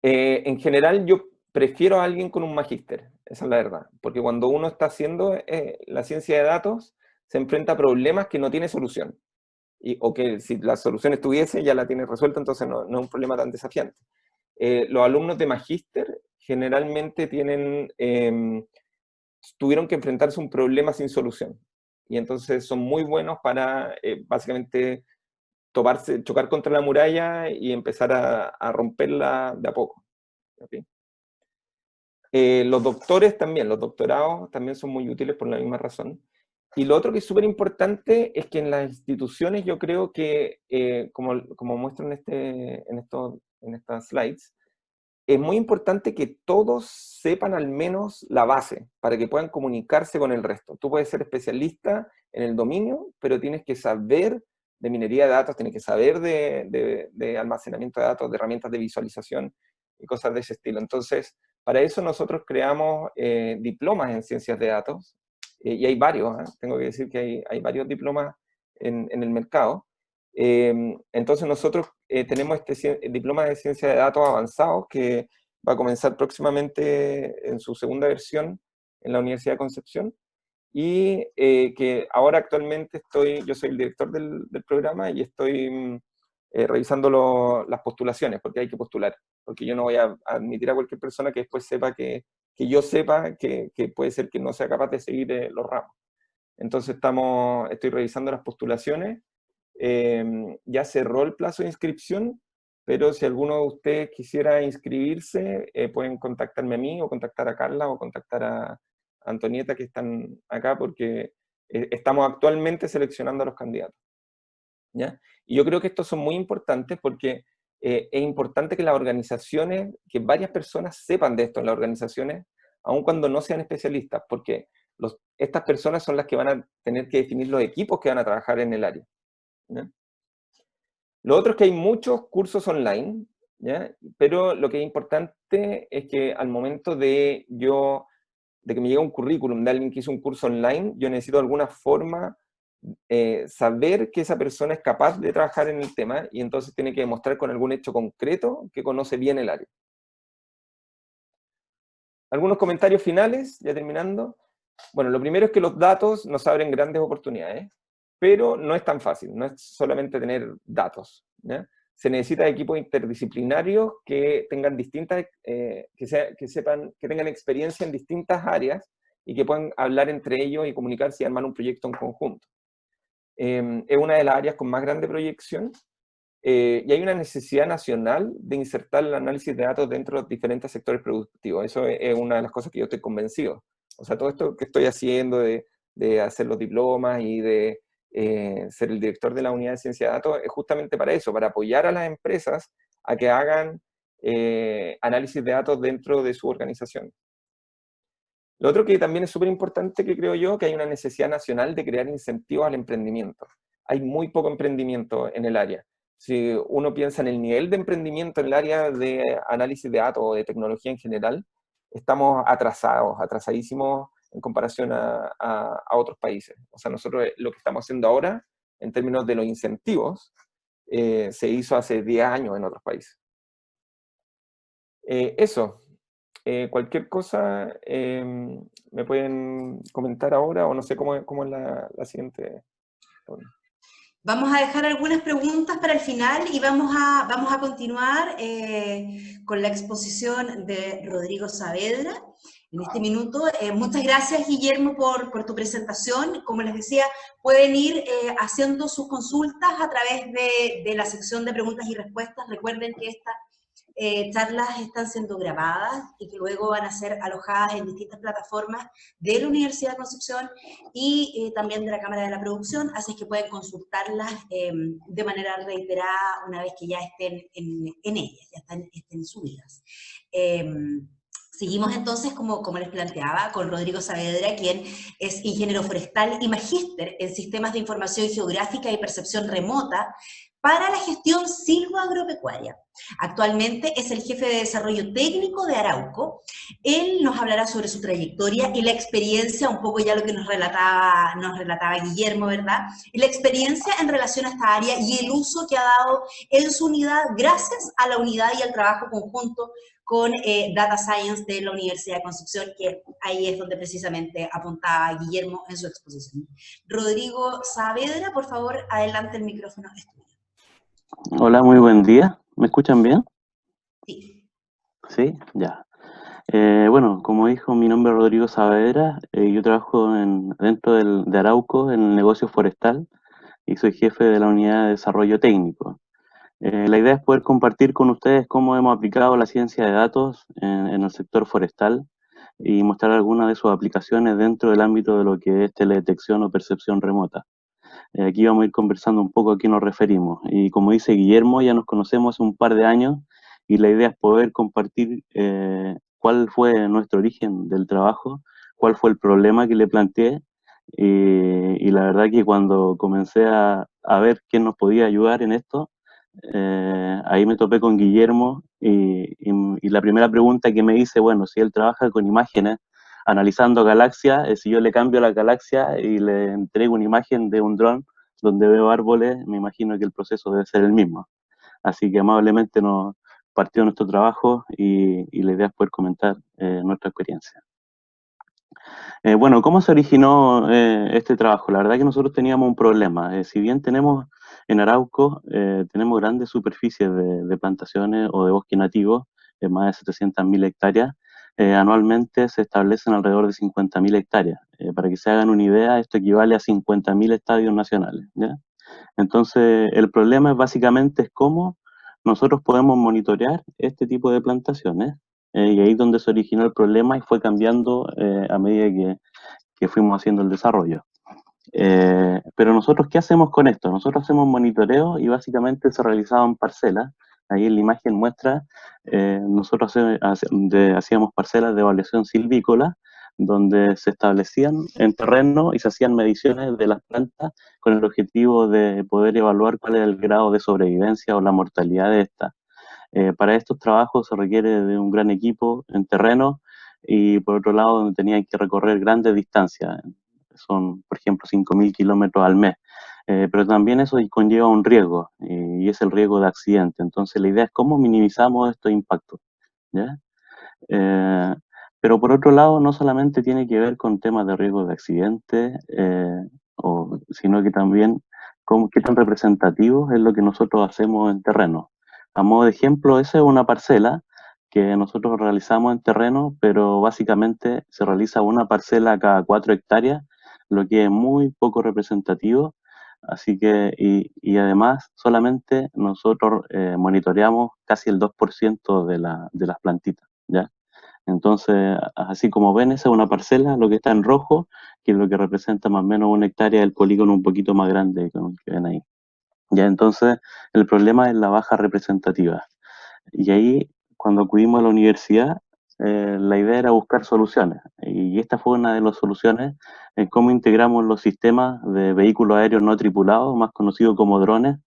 En general, yo prefiero a alguien con un magíster, esa es la verdad, porque cuando uno está haciendo la ciencia de datos, se enfrenta a problemas que no tiene solución, o que si la solución estuviese ya la tiene resuelta, entonces no es un problema tan desafiante. Los alumnos de magíster generalmente tuvieron que enfrentarse a un problema sin solución, y entonces son muy buenos para básicamente chocar contra la muralla y empezar a romperla de a poco. ¿Okay? Los doctores también, los doctorados también son muy útiles por la misma razón. Y lo otro que es súper importante es que en las instituciones yo creo que, como muestro en estas slides, es muy importante que todos sepan al menos la base para que puedan comunicarse con el resto. Tú puedes ser especialista en el dominio, pero tienes que saber de minería de datos, tienes que saber de almacenamiento de datos, de herramientas de visualización y cosas de ese estilo. Entonces, para eso nosotros creamos diplomas en ciencias de datos, y hay varios, tengo que decir que hay varios diplomas en el mercado. Entonces nosotros tenemos este diploma de ciencia de datos avanzados que va a comenzar próximamente en su segunda versión en la Universidad de Concepción, y que ahora actualmente yo soy el director del programa y estoy revisando las postulaciones, porque hay que postular, porque yo no voy a admitir a cualquier persona que después sepa que yo sepa que puede ser que no sea capaz de seguir los ramos. Entonces estoy revisando las postulaciones. Ya cerró el plazo de inscripción, pero si alguno de ustedes quisiera inscribirse, pueden contactarme a mí o contactar a Carla o contactar a Antonieta, que están acá, porque estamos actualmente seleccionando a los candidatos, ¿ya? Y yo creo que estos son muy importantes porque es importante que las organizaciones, que varias personas sepan de esto en las organizaciones, aun cuando no sean especialistas, porque estas personas son las que van a tener que definir los equipos que van a trabajar en el área, ¿ya? Lo otro es que hay muchos cursos online, ¿ya? Pero lo que es importante es que al momento de que me llegue un currículum de alguien que hizo un curso online, yo necesito de alguna forma saber que esa persona es capaz de trabajar en el tema, y entonces tiene que demostrar con algún hecho concreto que conoce bien el área. Algunos comentarios finales, ya terminando. Bueno, lo primero es que los datos nos abren grandes oportunidades, pero no es tan fácil, no es solamente tener datos, ¿ya? Se necesita equipos interdisciplinarios que tengan que tengan experiencia en distintas áreas y que puedan hablar entre ellos y comunicarse y armar un proyecto en conjunto. Es una de las áreas con más grande proyección, y hay una necesidad nacional de insertar el análisis de datos dentro de los diferentes sectores productivos. Eso es una de las cosas que yo estoy convencido. O sea, todo esto que estoy haciendo de hacer los diplomas y de ser el director de la unidad de ciencia de datos es justamente para eso, para apoyar a las empresas a que hagan análisis de datos dentro de su organización. Lo otro que también es súper importante, que creo yo, que hay una necesidad nacional de crear incentivos al emprendimiento. Hay muy poco emprendimiento en el área. Si uno piensa en el nivel de emprendimiento en el área de análisis de datos o de tecnología en general, estamos atrasadísimos en comparación a otros países. O sea, nosotros lo que estamos haciendo ahora, en términos de los incentivos, se hizo hace 10 años en otros países. Eso. Cualquier cosa me pueden comentar ahora, o no sé cómo es la siguiente. Vamos a dejar algunas preguntas para el final y vamos a continuar con la exposición de Rodrigo Saavedra en este minuto. Muchas gracias, Guillermo, por tu presentación. Como les decía, pueden ir haciendo sus consultas a través de la sección de preguntas y respuestas. Recuerden que esta charlas están siendo grabadas y que luego van a ser alojadas en distintas plataformas de la Universidad de Concepción y también de la Cámara de la Producción, así que pueden consultarlas de manera reiterada una vez que ya estén en ellas, ya estén subidas. Seguimos entonces, como les planteaba, con Rodrigo Saavedra, quien es ingeniero forestal y magíster en sistemas de información geográfica y percepción remota para la gestión silvoagropecuaria. Actualmente es el jefe de desarrollo técnico de Arauco. Él nos hablará sobre su trayectoria y la experiencia, un poco ya lo que nos relataba Guillermo, ¿verdad? Y la experiencia en relación a esta área y el uso que ha dado en su unidad gracias a la unidad y al trabajo conjunto con Data Science de la Universidad de Concepción, que ahí es donde precisamente apuntaba Guillermo en su exposición. Rodrigo Saavedra, por favor, adelante, el micrófono es tuyo. Hola, muy buen día. ¿Me escuchan bien? Sí. Sí, ya. Bueno, como dijo, mi nombre es Rodrigo Saavedra. Yo trabajo dentro de Arauco en el negocio forestal y soy jefe de la unidad de desarrollo técnico. La idea es poder compartir con ustedes cómo hemos aplicado la ciencia de datos en el sector forestal y mostrar algunas de sus aplicaciones dentro del ámbito de lo que es teledetección o percepción remota. Aquí vamos a ir conversando un poco a qué nos referimos. Y como dice Guillermo, ya nos conocemos hace un par de años y la idea es poder compartir cuál fue nuestro origen del trabajo, cuál fue el problema que le planteé. Y la verdad que cuando comencé a ver quién nos podía ayudar en esto, ahí me topé con Guillermo y la primera pregunta que me hice, bueno, si él trabaja con imágenes, analizando galaxias, si yo le cambio la galaxia y le entrego una imagen de un dron donde veo árboles, me imagino que el proceso debe ser el mismo. Así que amablemente nos partió nuestro trabajo y la idea es poder comentar nuestra experiencia. Bueno, ¿cómo se originó este trabajo? La verdad que nosotros teníamos un problema. Si bien tenemos en Arauco, tenemos grandes superficies de plantaciones o de bosque nativo, más de 700.000 hectáreas, anualmente se establecen alrededor de 50.000 hectáreas. Para que se hagan una idea, esto equivale a 50.000 estadios nacionales, ¿ya? Entonces, el problema es cómo nosotros podemos monitorear este tipo de plantaciones, y ahí es donde se originó el problema y fue cambiando a medida que fuimos haciendo el desarrollo. Pero nosotros, ¿qué hacemos con esto? Nosotros hacemos monitoreo y básicamente se realizaban parcelas. Ahí en la imagen muestra, nosotros hacíamos parcelas de evaluación silvícola, donde se establecían en terreno y se hacían mediciones de las plantas con el objetivo de poder evaluar cuál es el grado de sobrevivencia o la mortalidad de estas. Para estos trabajos se requiere de un gran equipo en terreno y por otro lado donde tenían que recorrer grandes distancias. Son, por ejemplo, 5.000 kilómetros al mes. Pero también eso conlleva un riesgo y es el riesgo de accidente. Entonces la idea es cómo minimizamos estos impactos, ¿ya? Pero por otro lado, no solamente tiene que ver con temas de riesgo de accidente, sino que también qué tan representativo es lo que nosotros hacemos en terreno. A modo de ejemplo, esa es una parcela que nosotros realizamos en terreno, pero básicamente se realiza una parcela cada 4 hectáreas, lo que es muy poco representativo. Así que, y además, solamente nosotros monitoreamos casi el 2% de las plantitas, ¿ya? Entonces, así como ven, esa es una parcela, lo que está en rojo, que es lo que representa más o menos 1 hectárea del polígono un poquito más grande que ven ahí. Ya, entonces, el problema es la baja representativa. Y ahí, cuando acudimos a la universidad, la idea era buscar soluciones. Y esta fue una de las soluciones en cómo integramos los sistemas de vehículos aéreos no tripulados, más conocidos como drones,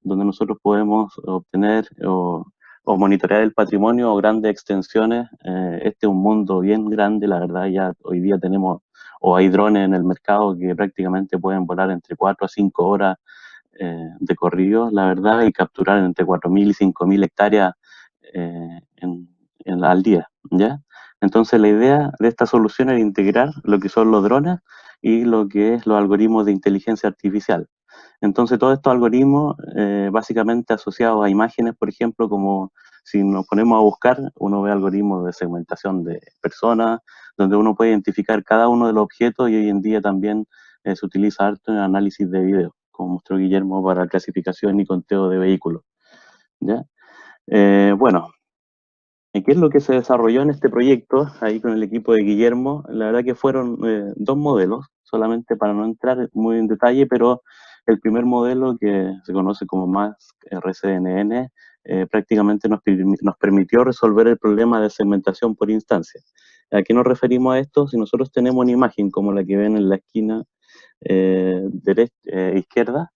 donde nosotros podemos obtener o monitorear el patrimonio o grandes extensiones. Este es un mundo bien grande, la verdad, ya hoy día tenemos, o hay drones en el mercado que prácticamente pueden volar entre 4 a 5 horas de corrido, la verdad, y capturar entre 4.000 y 5.000 hectáreas al día, ¿ya? Entonces la idea de esta solución era integrar lo que son los drones y lo que es los algoritmos de inteligencia artificial. Entonces todos estos algoritmos básicamente asociados a imágenes, por ejemplo, como si nos ponemos a buscar, uno ve algoritmos de segmentación de personas, donde uno puede identificar cada uno de los objetos y hoy en día también se utiliza harto en análisis de video, como mostró Guillermo para clasificación y conteo de vehículos, ¿ya? Bueno, ¿qué es lo que se desarrolló en este proyecto ahí con el equipo de Guillermo? La verdad que fueron 2 modelos, solamente para no entrar muy en detalle, pero el primer modelo, que se conoce como MASC RCNN, prácticamente nos permitió resolver el problema de segmentación por instancia. ¿A qué nos referimos a esto? Si nosotros tenemos una imagen como la que ven en la esquina izquierda,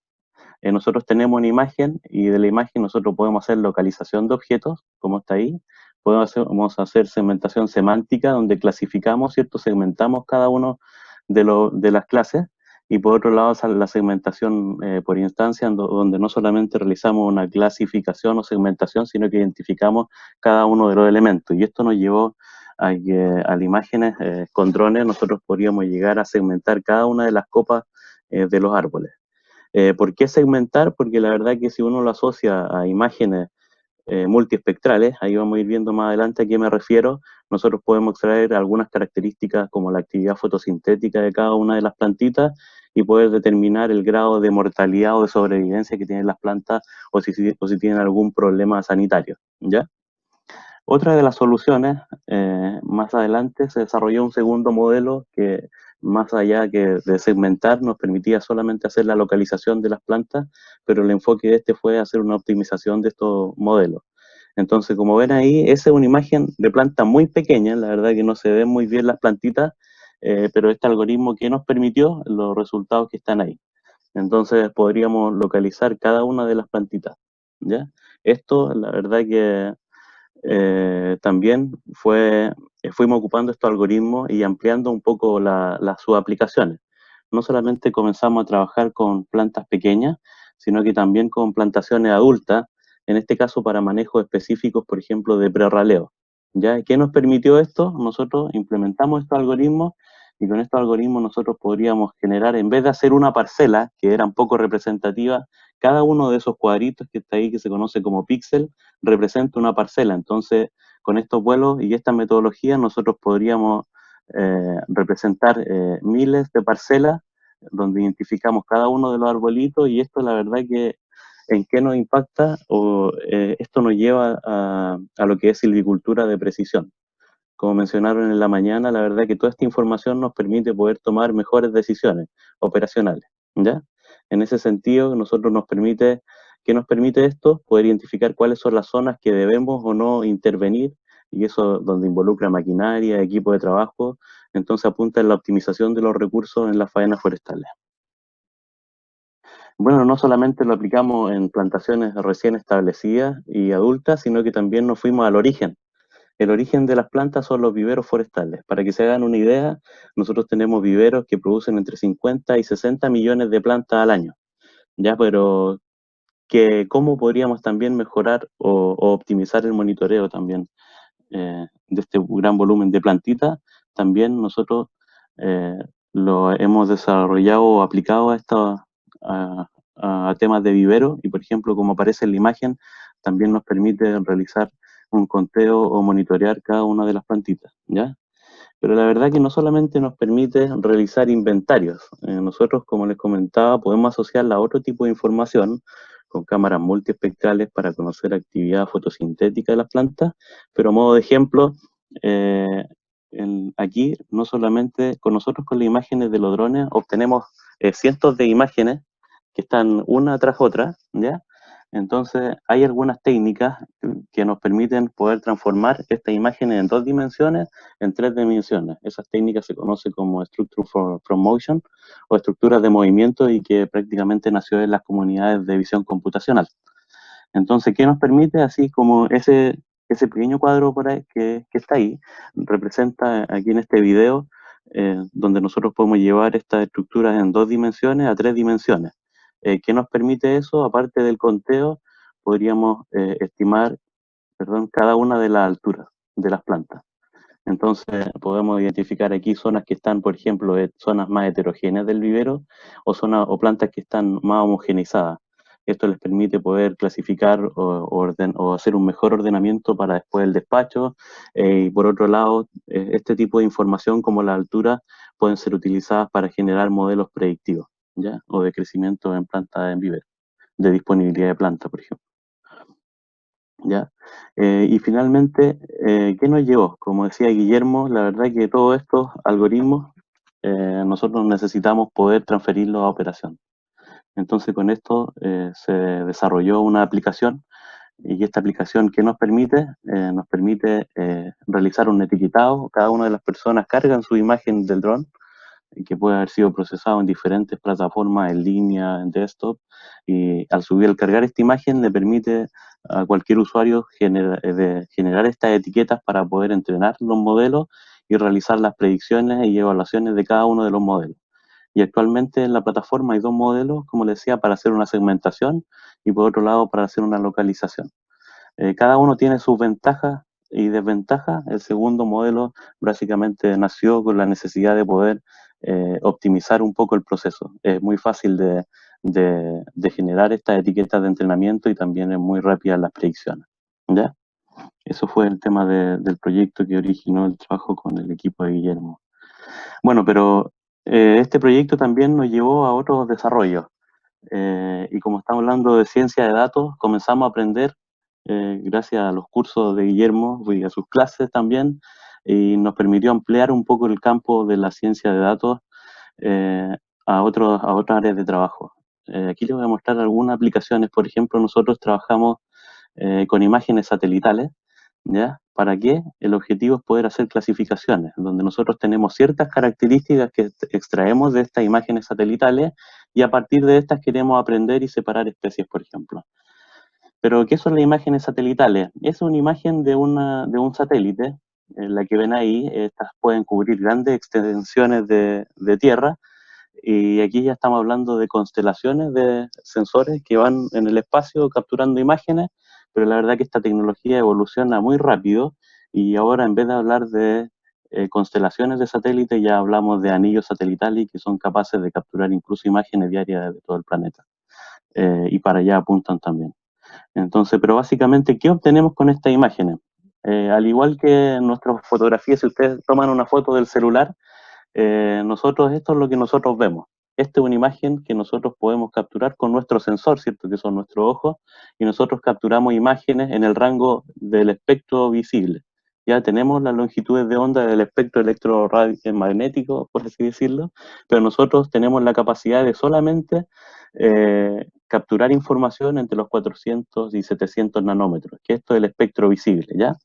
nosotros tenemos una imagen y de la imagen nosotros podemos hacer localización de objetos, como está ahí. Podemos hacer segmentación semántica, donde clasificamos, ¿cierto? Segmentamos cada uno de las clases. Y por otro lado, la segmentación por instancia, donde no solamente realizamos una clasificación o segmentación, sino que identificamos cada uno de los elementos. Y esto nos llevó a que a las imágenes con drones nosotros podríamos llegar a segmentar cada una de las copas de los árboles. ¿Por qué segmentar? Porque la verdad que si uno lo asocia a imágenes multiespectrales, ahí vamos a ir viendo más adelante a qué me refiero, nosotros podemos extraer algunas características como la actividad fotosintética de cada una de las plantitas y poder determinar el grado de mortalidad o de sobrevivencia que tienen las plantas o si tienen algún problema sanitario, ¿ya? Otra de las soluciones, más adelante se desarrolló un segundo modelo que más allá que de segmentar nos permitía solamente hacer la localización de las plantas, pero el enfoque de este fue hacer una optimización de estos modelos. Entonces, como ven ahí, esa es una imagen de planta muy pequeña, la verdad que no se ven muy bien las plantitas, pero este algoritmo que nos permitió los resultados que están ahí. Entonces podríamos localizar cada una de las plantitas, ¿ya? Esto, la verdad que también fuimos ocupando estos algoritmos y ampliando un poco sus aplicaciones. No solamente comenzamos a trabajar con plantas pequeñas, sino que también con plantaciones adultas, en este caso para manejos específicos, por ejemplo, de prerraleo. ¿Ya? ¿Qué nos permitió esto? Nosotros implementamos estos algoritmos y con estos algoritmos nosotros podríamos generar, en vez de hacer una parcela, que eran poco representativas, cada uno de esos cuadritos que está ahí, que se conoce como píxel, representa una parcela. Entonces, con estos vuelos y esta metodología, nosotros podríamos representar miles de parcelas donde identificamos cada uno de los arbolitos y esto la verdad que en qué nos impacta o esto nos lleva a lo que es silvicultura de precisión. Como mencionaron en la mañana, la verdad que toda esta información nos permite poder tomar mejores decisiones operacionales, ¿ya? En ese sentido, ¿qué nos permite esto? Poder identificar cuáles son las zonas que debemos o no intervenir, y eso donde involucra maquinaria, equipo de trabajo, entonces apunta en la optimización de los recursos en las faenas forestales. Bueno, no solamente lo aplicamos en plantaciones recién establecidas y adultas, sino que también nos fuimos al origen. El origen de las plantas son los viveros forestales. Para que se hagan una idea, nosotros tenemos viveros que producen entre 50 y 60 millones de plantas al año. Ya, pero ¿cómo podríamos también mejorar o optimizar el monitoreo también de este gran volumen de plantitas? También nosotros eh, lo hemos desarrollado o aplicado a temas de vivero y, por ejemplo, como aparece en la imagen, también nos permite realizar un conteo o monitorear cada una de las plantitas, ¿ya? Pero la verdad que no solamente nos permite realizar inventarios. Nosotros, como les comentaba, podemos asociarla a otro tipo de información con cámaras multiespectrales para conocer actividad fotosintética de las plantas, pero a modo de ejemplo, eh, aquí no solamente con nosotros con las imágenes de los drones obtenemos cientos de imágenes que están una tras otra, ¿ya? Entonces, hay algunas técnicas que nos permiten poder transformar estas imágenes en 2 dimensiones en 3 dimensiones. Esas técnicas se conocen como Structure from Motion o estructuras de movimiento y que prácticamente nació en las comunidades de visión computacional. Entonces, ¿qué nos permite? Así como ese pequeño cuadro por ahí que está ahí, representa aquí en este video, donde nosotros podemos llevar estas estructuras en 2 dimensiones a 3 dimensiones. ¿Qué nos permite eso? Aparte del conteo, podríamos estimar, perdón, cada una de las alturas de las plantas. Entonces, podemos identificar aquí zonas que están, por ejemplo, zonas más heterogéneas del vivero o zonas o plantas que están más homogenizadas. Esto les permite poder clasificar o hacer un mejor ordenamiento para después el despacho. Y por otro lado, este tipo de información como la altura pueden ser utilizadas para generar modelos predictivos, ¿ya? O de crecimiento en plantas en vivero, de disponibilidad de planta, por ejemplo. ¿Ya? Y finalmente, ¿qué nos llevó? Como decía Guillermo, la verdad que todos estos algoritmos nosotros necesitamos poder transferirlos a operación. Entonces con esto se desarrolló una aplicación y esta aplicación ¿qué nos permite? Nos permite realizar un etiquetado. Cada una de las personas cargan su imagen del dron que puede haber sido procesado en diferentes plataformas en línea, en desktop, y al cargar esta imagen le permite a cualquier usuario generar estas etiquetas para poder entrenar los modelos y realizar las predicciones y evaluaciones de cada uno de los modelos. Y actualmente en la plataforma hay 2 modelos, como les decía, para hacer una segmentación y por otro lado para hacer una localización. Cada uno tiene sus ventajas y desventajas. El segundo modelo básicamente nació con la necesidad de poder optimizar un poco el proceso. Es muy fácil de generar estas etiquetas de entrenamiento y también es muy rápida las predicciones. ¿Ya? Eso fue el tema del proyecto que originó el trabajo con el equipo de Guillermo. Bueno, pero este proyecto también nos llevó a otros desarrollos. Y como estamos hablando de ciencia de datos, comenzamos a aprender gracias a los cursos de Guillermo y a sus clases también, y nos permitió ampliar un poco el campo de la ciencia de datos a otras áreas de trabajo. Aquí les voy a mostrar algunas aplicaciones. Por ejemplo, nosotros trabajamos con imágenes satelitales, ¿ya? ¿Para qué? El objetivo es poder hacer clasificaciones, donde nosotros tenemos ciertas características que extraemos de estas imágenes satelitales y a partir de estas queremos aprender y separar especies, por ejemplo. Pero, ¿qué son las imágenes satelitales? Es una imagen de un satélite, la que ven ahí. Estas pueden cubrir grandes extensiones de tierra, y aquí ya estamos hablando de constelaciones de sensores que van en el espacio capturando imágenes, pero la verdad que esta tecnología evoluciona muy rápido y ahora en vez de hablar de constelaciones de satélites ya hablamos de anillos satelitales que son capaces de capturar incluso imágenes diarias de todo el planeta. Y para allá apuntan también. Entonces, pero básicamente, ¿qué obtenemos con estas imágenes? Al igual que en nuestras fotografías, si ustedes toman una foto del celular, esto es lo que nosotros vemos. Esta es una imagen que nosotros podemos capturar con nuestro sensor, ¿cierto? Que son nuestros ojos, y nosotros capturamos imágenes en el rango del espectro visible. Ya tenemos las longitudes de onda del espectro electromagnético, por así decirlo, pero nosotros tenemos la capacidad de solamente capturar información entre los 400 y 700 nanómetros, que esto es el espectro visible, ¿ya?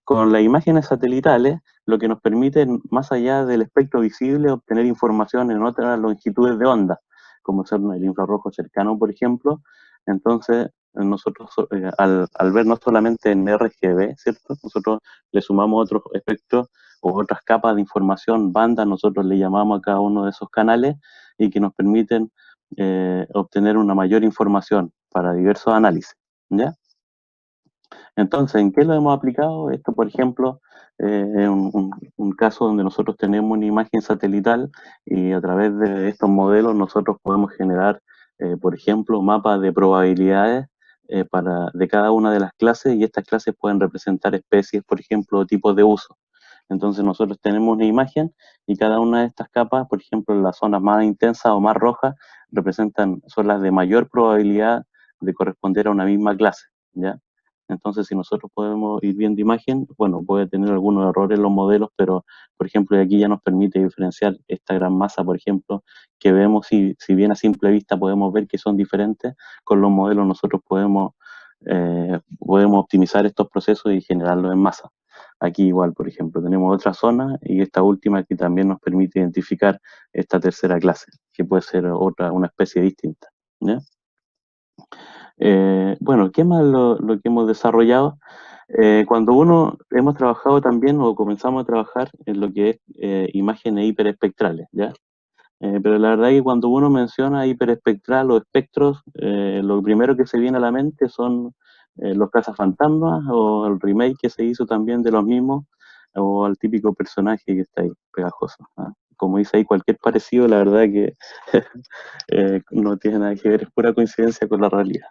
Con las imágenes satelitales, lo que nos permite, más allá del espectro visible, obtener información en otras longitudes de onda, como ser el infrarrojo cercano, por ejemplo. Entonces, nosotros, al ver no solamente en RGB, ¿cierto? Nosotros le sumamos otros espectros o otras capas de información, bandas, nosotros le llamamos a cada uno de esos canales, y que nos permiten obtener una mayor información para diversos análisis, ¿ya? Entonces, ¿en qué lo hemos aplicado? Esto, por ejemplo, es un caso donde nosotros tenemos una imagen satelital y a través de estos modelos nosotros podemos generar, por ejemplo, mapas de probabilidades de cada una de las clases, y estas clases pueden representar especies, por ejemplo, o tipos de uso. Entonces nosotros tenemos una imagen y cada una de estas capas, por ejemplo, las zonas más intensas o más rojas, son las de mayor probabilidad de corresponder a una misma clase, ¿ya? Entonces, si nosotros podemos ir viendo imagen, bueno, puede tener algunos errores los modelos, pero, por ejemplo, aquí ya nos permite diferenciar esta gran masa, por ejemplo, que vemos, si bien a simple vista podemos ver que son diferentes, con los modelos nosotros podemos optimizar estos procesos y generarlos en masa. Aquí igual, por ejemplo, tenemos otra zona y esta última que también nos permite identificar esta tercera clase, que puede ser una especie distinta, ¿ya? Bueno, ¿qué más lo que hemos desarrollado? Cuando hemos trabajado también o comenzamos a trabajar en lo que es imágenes hiperespectrales, ¿ya? Pero la verdad es que cuando uno menciona hiperespectral o espectros, lo primero que se viene a la mente son los cazafantasmas o el remake que se hizo también de los mismos, o al típico personaje que está ahí, pegajoso, ¿ah? Como dice ahí, cualquier parecido, la verdad que no tiene nada que ver, es pura coincidencia con la realidad.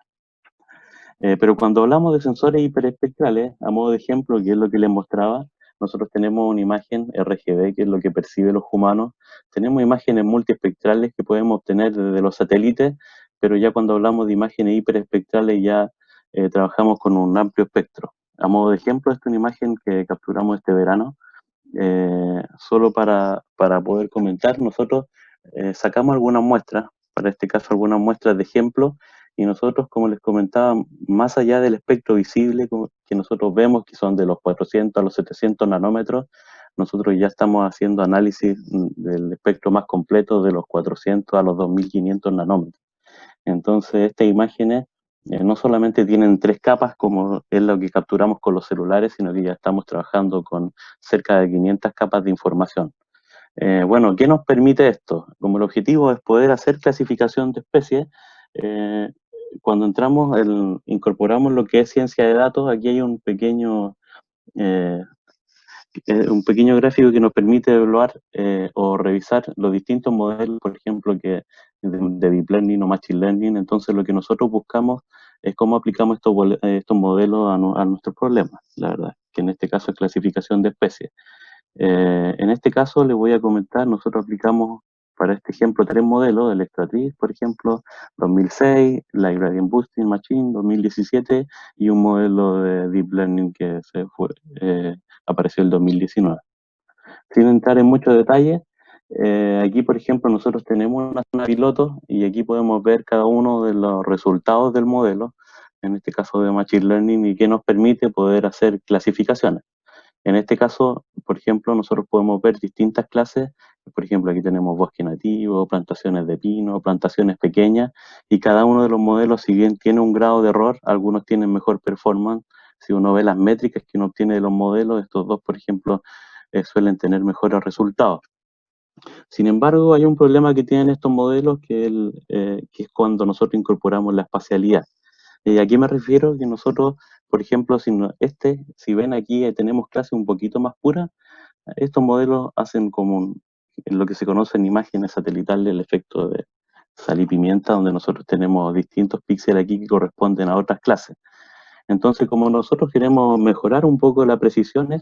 Pero cuando hablamos de sensores hiperespectrales, a modo de ejemplo, que es lo que les mostraba, nosotros tenemos una imagen RGB, que es lo que perciben los humanos. Tenemos imágenes multiespectrales que podemos obtener desde los satélites, pero ya cuando hablamos de imágenes hiperespectrales ya trabajamos con un amplio espectro. A modo de ejemplo, esta es una imagen que capturamos este verano. Solo para poder comentar, nosotros sacamos algunas muestras, para este caso algunas muestras de ejemplo, y nosotros, como les comentaba, más allá del espectro visible que nosotros vemos, que son de los 400 a los 700 nanómetros, nosotros ya estamos haciendo análisis del espectro más completo de los 400 a los 2500 nanómetros. Entonces, estas imágenes no solamente tienen 3 capas, como es lo que capturamos con los celulares, sino que ya estamos trabajando con cerca de 500 capas de información. Bueno, ¿qué nos permite esto? Como el objetivo es poder hacer clasificación de especies, cuando incorporamos lo que es ciencia de datos, aquí hay eh, un pequeño gráfico que nos permite evaluar o revisar los distintos modelos, por ejemplo, de Deep Learning o Machine Learning. Entonces, lo que nosotros buscamos es cómo aplicamos estos modelos a nuestros problemas, la verdad, que en este caso es clasificación de especies. En este caso, les voy a comentar, nosotros aplicamos para este ejemplo 3 modelos, el Extratriz, por ejemplo, 2006, la Gradient Boosting Machine 2017 y un modelo de Deep Learning que apareció el 2019. Sin entrar en muchos detalles, aquí, por ejemplo, nosotros tenemos una zona piloto y aquí podemos ver cada uno de los resultados del modelo, en este caso de Machine Learning, y que nos permite poder hacer clasificaciones. En este caso, por ejemplo, nosotros podemos ver distintas clases. Por ejemplo, aquí tenemos bosque nativo, plantaciones de pino, plantaciones pequeñas, y cada uno de los modelos, si bien tiene un grado de error, algunos tienen mejor performance. Si uno ve las métricas que uno obtiene de los modelos, estos dos, por ejemplo, suelen tener mejores resultados. Sin embargo, hay un problema que tienen estos modelos que es cuando nosotros incorporamos la espacialidad. Y aquí me refiero que nosotros, por ejemplo, si ven aquí tenemos clases un poquito más puras, estos modelos hacen en lo que se conoce en imágenes satelitales el efecto de sal y pimienta, donde nosotros tenemos distintos píxeles aquí que corresponden a otras clases. Entonces, como nosotros queremos mejorar un poco la precisión,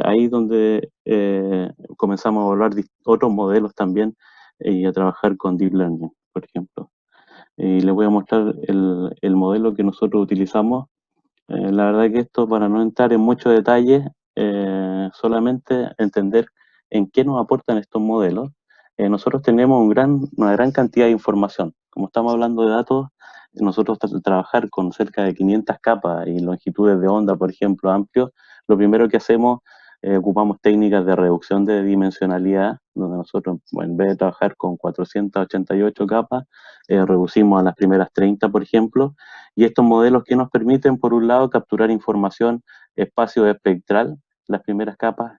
ahí es donde comenzamos a evaluar otros modelos también y a trabajar con Deep Learning, por ejemplo. Y les voy a mostrar el modelo que nosotros utilizamos. La verdad que esto, para no entrar en muchos detalles, solamente entender en qué nos aportan estos modelos. Nosotros tenemos una gran cantidad de información. Como estamos hablando de datos, nosotros trabajar con cerca de 500 capas y longitudes de onda, por ejemplo, amplios, lo primero que hacemos, ocupamos técnicas de reducción de dimensionalidad, donde nosotros, en vez de trabajar con 488 capas, reducimos a las primeras 30, por ejemplo, y estos modelos que nos permiten, por un lado, capturar información espacio espectral, las primeras capas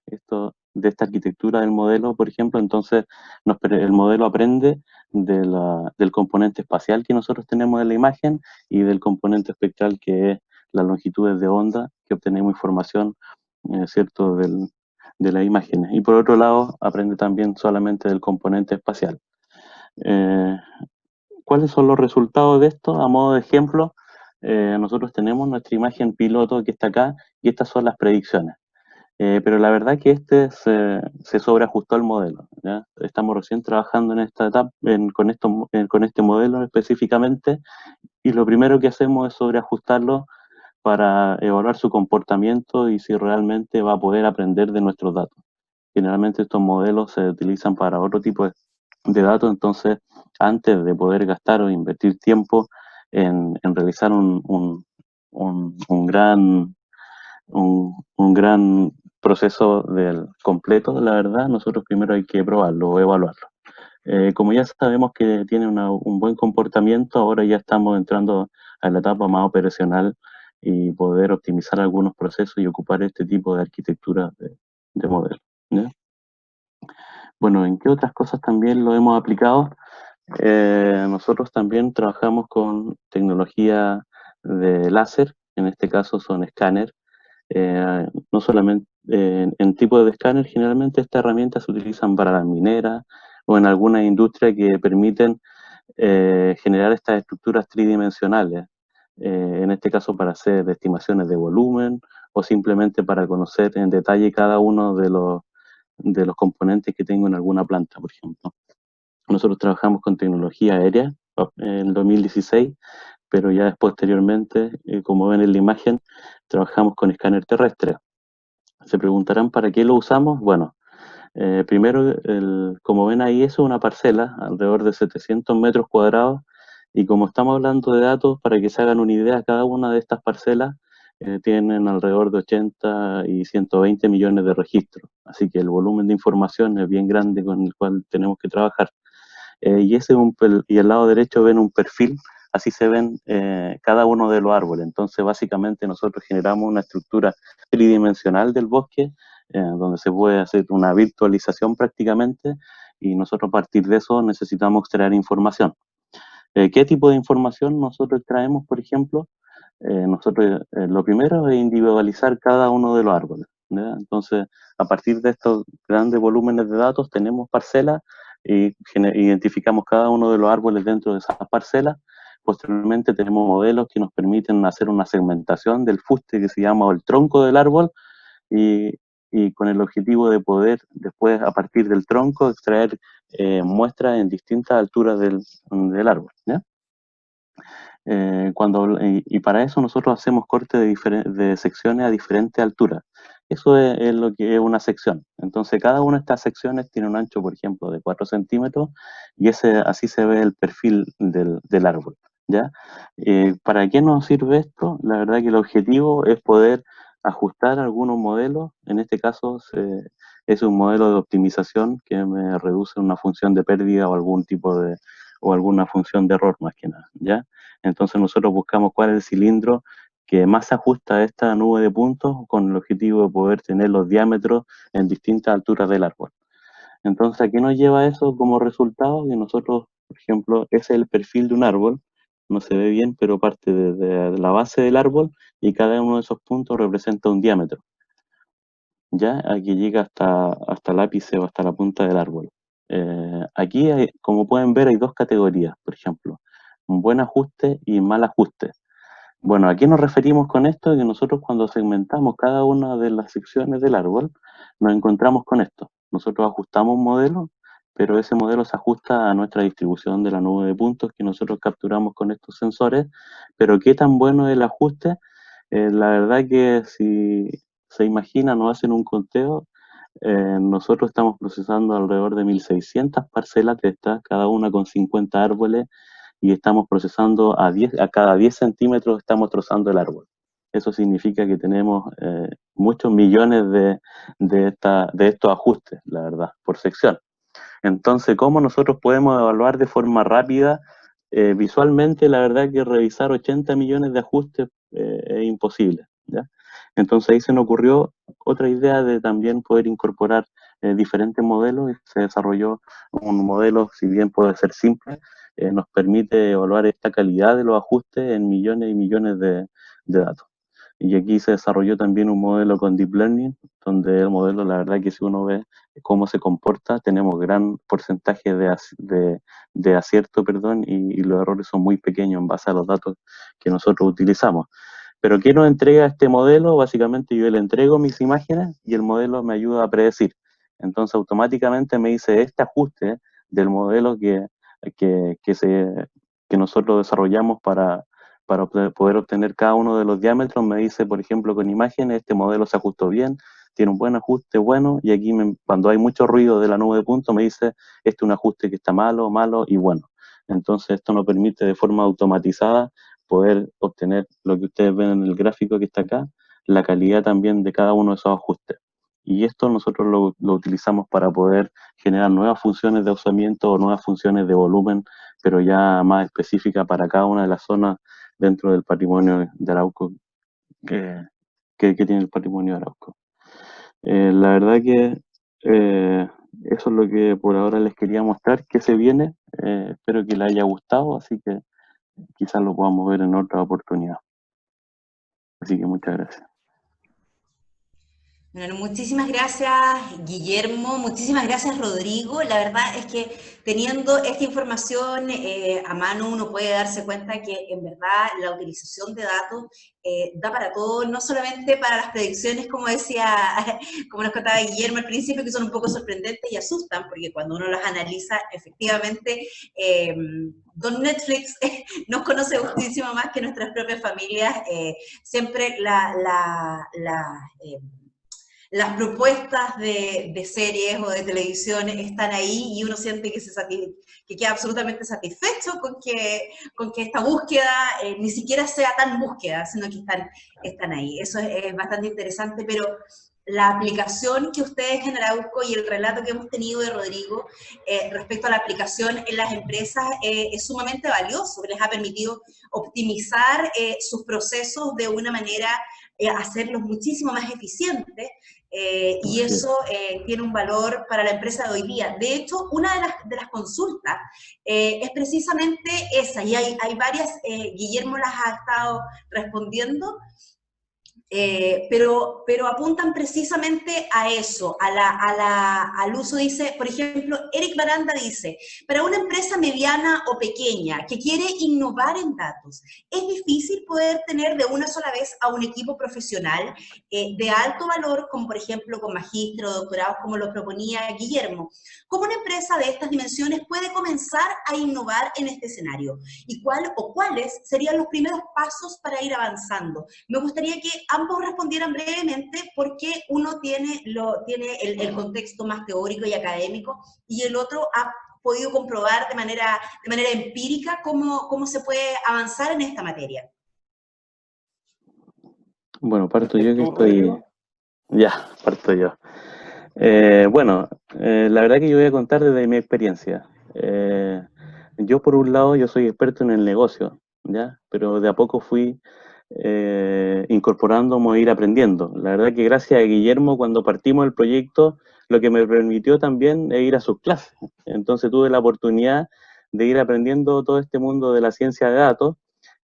de esta arquitectura del modelo, por ejemplo, entonces el modelo aprende del componente espacial que nosotros tenemos en la imagen y del componente espectral que es las longitudes de onda, que obtenemos información, ¿cierto?, de las imágenes. Y por otro lado, aprende también solamente del componente espacial. ¿Cuáles son los resultados de esto? A modo de ejemplo, nosotros tenemos nuestra imagen piloto que está acá y estas son las predicciones. Pero la verdad que se sobreajustó al modelo, ¿ya? Estamos recién trabajando en esta etapa, con este modelo específicamente, y lo primero que hacemos es sobreajustarlo para evaluar su comportamiento y si realmente va a poder aprender de nuestros datos. Generalmente estos modelos se utilizan para otro tipo de datos, entonces antes de poder gastar o invertir tiempo en realizar un gran proceso completo, la verdad, nosotros primero hay que probarlo o evaluarlo. Como ya sabemos que tiene un buen comportamiento, ahora ya estamos entrando a la etapa más operacional y poder optimizar algunos procesos y ocupar este tipo de arquitectura de modelo, ¿ya? Bueno, ¿en qué otras cosas también lo hemos aplicado? Nosotros también trabajamos con tecnología de láser, en este caso son escáner. No solamente en tipo de escáner, generalmente estas herramientas se utilizan para las mineras o en alguna industria que permiten generar estas estructuras tridimensionales, en este caso para hacer estimaciones de volumen o simplemente para conocer en detalle cada uno de los componentes que tengo en alguna planta, por ejemplo. Nosotros trabajamos con tecnología aérea en 2016, pero ya posteriormente, como ven en la imagen, trabajamos con escáner terrestre. Se preguntarán para qué lo usamos. Bueno, primero, como ven ahí, eso es una parcela, alrededor de 700 metros cuadrados, y como estamos hablando de datos, para que se hagan una idea, cada una de estas parcelas tienen alrededor de 80 y 120 millones de registros, así que el volumen de información es bien grande con el cual tenemos que trabajar. Y al lado derecho ven un perfil, así se ven cada uno de los árboles. Entonces, básicamente nosotros generamos una estructura tridimensional del bosque, donde se puede hacer una virtualización prácticamente, y nosotros a partir de eso necesitamos extraer información. ¿Qué tipo de información nosotros extraemos, por ejemplo? Lo primero es individualizar cada uno de los árboles, ¿ya? Entonces, a partir de estos grandes volúmenes de datos, tenemos parcelas y identificamos cada uno de los árboles dentro de esas parcelas. Posteriormente tenemos modelos que nos permiten hacer una segmentación del fuste que se llama o el tronco del árbol y, y con el objetivo de poder después, a partir del tronco, extraer muestras en distintas alturas del árbol, ¿ya? Y para eso nosotros hacemos cortes de secciones a diferentes alturas. Eso es lo que es una sección. Entonces, cada una de estas secciones tiene un ancho, por ejemplo, de 4 centímetros, y así se ve el perfil del árbol, ¿ya? ¿Para qué nos sirve esto? La verdad que el objetivo es poder ajustar algunos modelos. En este caso, es un modelo de optimización que me reduce una función de pérdida o alguna función de error más que nada, ¿ya? Entonces nosotros buscamos cuál es el cilindro que más se ajusta a esta nube de puntos con el objetivo de poder tener los diámetros en distintas alturas del árbol. Entonces, ¿a qué nos lleva eso como resultado? Que nosotros, por ejemplo, ese es el perfil de un árbol, no se ve bien, pero parte de la base del árbol y cada uno de esos puntos representa un diámetro. Ya aquí llega hasta el ápice o hasta la punta del árbol. Aquí, como pueden ver, hay dos categorías, por ejemplo, un buen ajuste y mal ajuste. Bueno, ¿a qué nos referimos con esto? Que nosotros cuando segmentamos cada una de las secciones del árbol, nos encontramos con esto. Nosotros ajustamos un modelo, pero ese modelo se ajusta a nuestra distribución de la nube de puntos que nosotros capturamos con estos sensores. Pero ¿qué tan bueno es el ajuste? La verdad que si se imaginan o hacen un conteo, nosotros estamos procesando alrededor de 1.600 parcelas de estas, cada una con 50 árboles, y estamos procesando a cada 10 centímetros estamos trozando el árbol. Eso significa que tenemos muchos millones de estos ajustes, la verdad, por sección. Entonces, ¿cómo nosotros podemos evaluar de forma rápida? Visualmente, la verdad que revisar 80 millones de ajustes es imposible, ¿ya? Entonces ahí se nos ocurrió otra idea de también poder incorporar diferentes modelos, y se desarrolló un modelo, si bien puede ser simple, nos permite evaluar esta calidad de los ajustes en millones y millones de datos. Y aquí se desarrolló también un modelo con Deep Learning, donde el modelo, la verdad que si uno ve cómo se comporta, tenemos gran porcentaje de acierto, perdón, y los errores son muy pequeños en base a los datos que nosotros utilizamos. Pero ¿qué nos entrega este modelo? Básicamente yo le entrego mis imágenes y el modelo me ayuda a predecir. Entonces automáticamente me dice este ajuste del modelo que, que, se, que nosotros desarrollamos para poder obtener cada uno de los diámetros. Me dice, por ejemplo, con imágenes, este modelo se ajustó bien, tiene un buen ajuste, bueno, y aquí cuando hay mucho ruido de la nube de puntos me dice, este es un ajuste que está malo, malo y bueno. Entonces esto nos permite de forma automatizada poder obtener lo que ustedes ven en el gráfico que está acá, la calidad también de cada uno de esos ajustes. Y esto nosotros lo utilizamos para poder generar nuevas funciones de usamiento o nuevas funciones de volumen, pero ya más específicas para cada una de las zonas dentro del patrimonio de Arauco que tiene el patrimonio de Arauco. La verdad que eso es lo que por ahora les quería mostrar, que se viene. Espero que les haya gustado, así que quizás lo podamos ver en otra oportunidad. Así que muchas gracias. Bueno, muchísimas gracias, Guillermo, muchísimas gracias, Rodrigo. La verdad es que teniendo esta información a mano uno puede darse cuenta que en verdad la utilización de datos da para todo, no solamente para las predicciones, como decía, como nos contaba Guillermo al principio, que son un poco sorprendentes y asustan, porque cuando uno las analiza, efectivamente, Don Netflix nos conoce muchísimo más que nuestras propias familias. Siempre las propuestas de series o de televisión están ahí y uno siente que queda absolutamente satisfecho con que esta búsqueda ni siquiera sea tan búsqueda, sino que están ahí. Eso es bastante interesante, pero la aplicación que ustedes en Arauco y el relato que hemos tenido de Rodrigo respecto a la aplicación en las empresas es sumamente valioso, les ha permitido optimizar sus procesos de una manera, hacerlos muchísimo más eficientes, y eso tiene un valor para la empresa de hoy día. De hecho, una de las consultas es precisamente esa, y hay varias, Guillermo las ha estado respondiendo, pero apuntan precisamente a eso, al uso. Dice, por ejemplo, Eric Baranda dice, para una empresa mediana o pequeña que quiere innovar en datos, es difícil poder tener de una sola vez a un equipo profesional de alto valor, como por ejemplo con magíster o doctorados, como lo proponía Guillermo. ¿Cómo una empresa de estas dimensiones puede comenzar a innovar en este escenario? ¿Y cuáles serían los primeros pasos para ir avanzando? Me gustaría que ambos respondieran brevemente, porque uno tiene el contexto más teórico y académico y el otro ha podido comprobar de manera empírica cómo se puede avanzar en esta materia. Bueno, parto yo que ¿Tú, estoy... Rodrigo? Ya, parto yo. Bueno, la verdad que yo voy a contar desde mi experiencia. Yo por un lado, yo soy experto en el negocio, ¿ya? Pero de a poco fui incorporándome a ir aprendiendo. La verdad que gracias a Guillermo, cuando partimos el proyecto, lo que me permitió también es ir a sus clases. Entonces tuve la oportunidad de ir aprendiendo todo este mundo de la ciencia de datos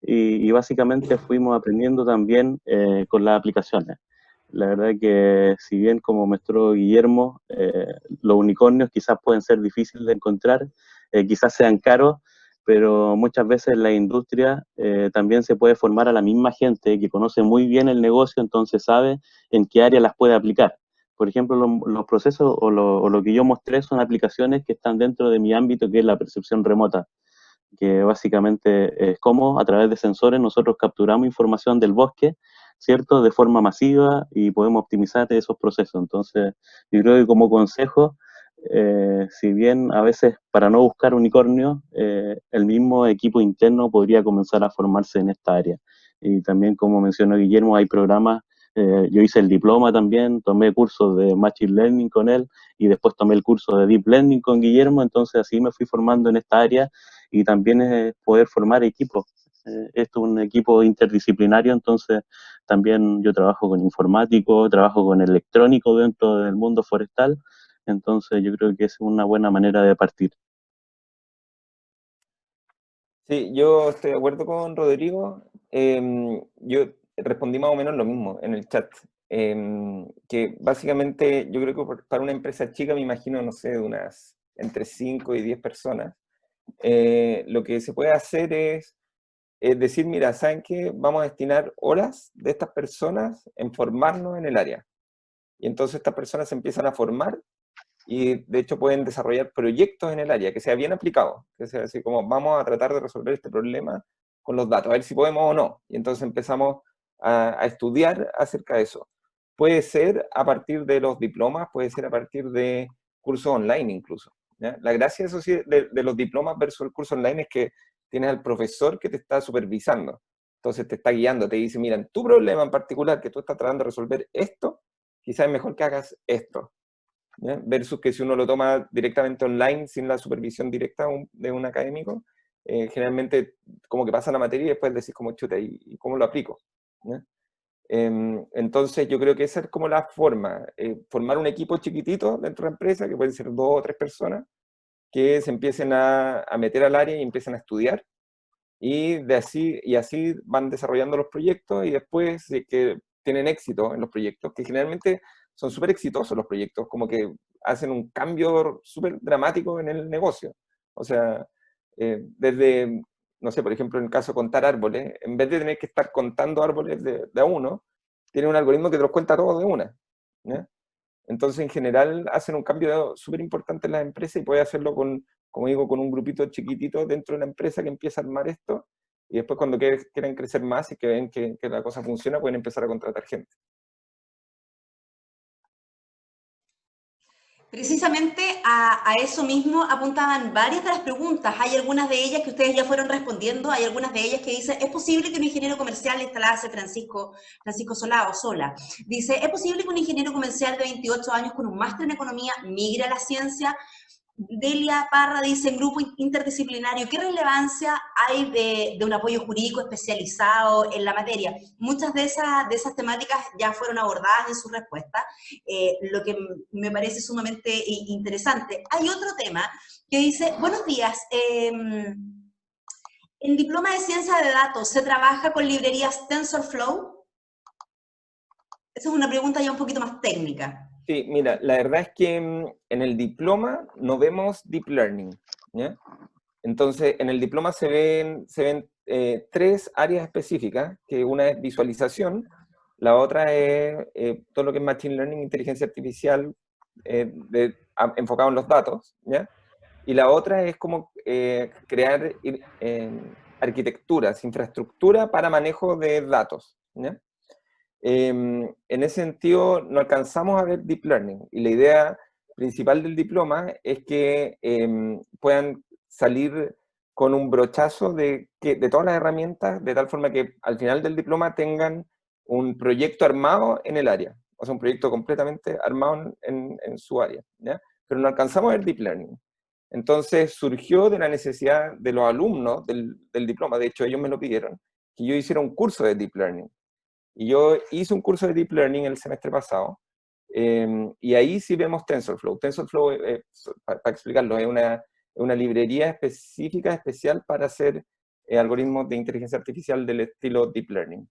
y básicamente fuimos aprendiendo también con las aplicaciones. La verdad que si bien como mostró Guillermo, los unicornios quizás pueden ser difíciles de encontrar, quizás sean caros, pero muchas veces en la industria también se puede formar a la misma gente que conoce muy bien el negocio, entonces sabe en qué área las puede aplicar. Por ejemplo, los procesos o lo que yo mostré son aplicaciones que están dentro de mi ámbito, que es la percepción remota, que básicamente es cómo a través de sensores nosotros capturamos información del bosque, ¿cierto?, de forma masiva y podemos optimizar esos procesos. Entonces, yo creo que como consejo, si bien a veces para no buscar unicornio, el mismo equipo interno podría comenzar a formarse en esta área. Y también, como mencionó Guillermo, hay programas, yo hice el diploma también, tomé cursos de Machine Learning con él y después tomé el curso de Deep Learning con Guillermo, entonces así me fui formando en esta área y también es poder formar equipos. Esto es un equipo interdisciplinario, entonces también yo trabajo con informático, trabajo con electrónico dentro del mundo forestal, entonces yo creo que es una buena manera de partir. Sí, yo estoy de acuerdo con Rodrigo. Yo respondí más o menos lo mismo en el chat. Que básicamente yo creo que para una empresa chica, me imagino, no sé, de unas entre 5 y 10 personas, lo que se puede hacer es decir, mira, ¿saben qué? Vamos a destinar horas de estas personas en formarnos en el área. Y entonces estas personas se empiezan a formar y de hecho pueden desarrollar proyectos en el área que sea bien aplicado, que sea así como vamos a tratar de resolver este problema con los datos, a ver si podemos o no. Y entonces empezamos a estudiar acerca de eso. Puede ser a partir de los diplomas, puede ser a partir de cursos online incluso, ¿ya? La gracia eso sí, de los diplomas versus el curso online es que tienes al profesor que te está supervisando. Entonces te está guiando, te dice, mira, en tu problema en particular que tú estás tratando de resolver esto, quizás es mejor que hagas esto, ¿ya? Versus que si uno lo toma directamente online sin la supervisión directa de un académico, generalmente como que pasa la materia y después decís como chuta, ¿y cómo lo aplico? ¿Ya? Entonces yo creo que esa es como la forma, formar un equipo chiquitito dentro de la empresa, que pueden ser 2 o 3 personas, que se empiecen a meter al área y empiecen a estudiar, y así van desarrollando los proyectos, y después que tienen éxito en los proyectos, que generalmente son súper exitosos los proyectos, como que hacen un cambio súper dramático en el negocio. O sea, desde, no sé, por ejemplo, en el caso de contar árboles, en vez de tener que estar contando árboles de a uno, tiene un algoritmo que te los cuenta todos de una, ¿ya? Entonces, en general, hacen un cambio súper importante en las empresas y puede hacerlo con, como digo, con un grupito chiquitito dentro de la empresa que empieza a armar esto, y después cuando quieren crecer más y que ven que la cosa funciona, pueden empezar a contratar gente. Precisamente a eso mismo apuntaban varias de las preguntas. Hay algunas de ellas que ustedes ya fueron respondiendo, hay algunas de ellas que dicen, ¿es posible que un ingeniero comercial, instalase Francisco Solá o Sola? Dice, ¿es posible que un ingeniero comercial de 28 años con un máster en economía migre a la ciencia? Delia Parra dice, en grupo interdisciplinario, ¿qué relevancia hay de un apoyo jurídico especializado en la materia? Muchas de esas temáticas ya fueron abordadas en su respuesta, lo que me parece sumamente interesante. Hay otro tema que dice, buenos días, en diploma de ciencia de datos, ¿se trabaja con librerías TensorFlow? Esa es una pregunta ya un poquito más técnica. Sí, mira, la verdad es que en el diploma no vemos Deep Learning, ¿ya? Entonces, en el diploma se ven 3 áreas específicas, que una es visualización, la otra es todo lo que es Machine Learning, inteligencia artificial, enfocado en los datos, ¿ya? Y la otra es como crear arquitecturas, infraestructura para manejo de datos, ¿ya? En ese sentido, no alcanzamos a ver Deep Learning, y la idea principal del diploma es que puedan salir con un brochazo de todas las herramientas, de tal forma que al final del diploma tengan un proyecto armado en el área, o sea, un proyecto completamente armado en su área, ¿ya? Pero no alcanzamos a ver Deep Learning. Entonces surgió de la necesidad de los alumnos del diploma, de hecho ellos me lo pidieron, que yo hiciera un curso de Deep Learning. Y yo hice un curso de Deep Learning el semestre pasado, y ahí sí vemos TensorFlow. TensorFlow, para explicarlo, es una librería específica, especial para hacer algoritmos de inteligencia artificial del estilo Deep Learning.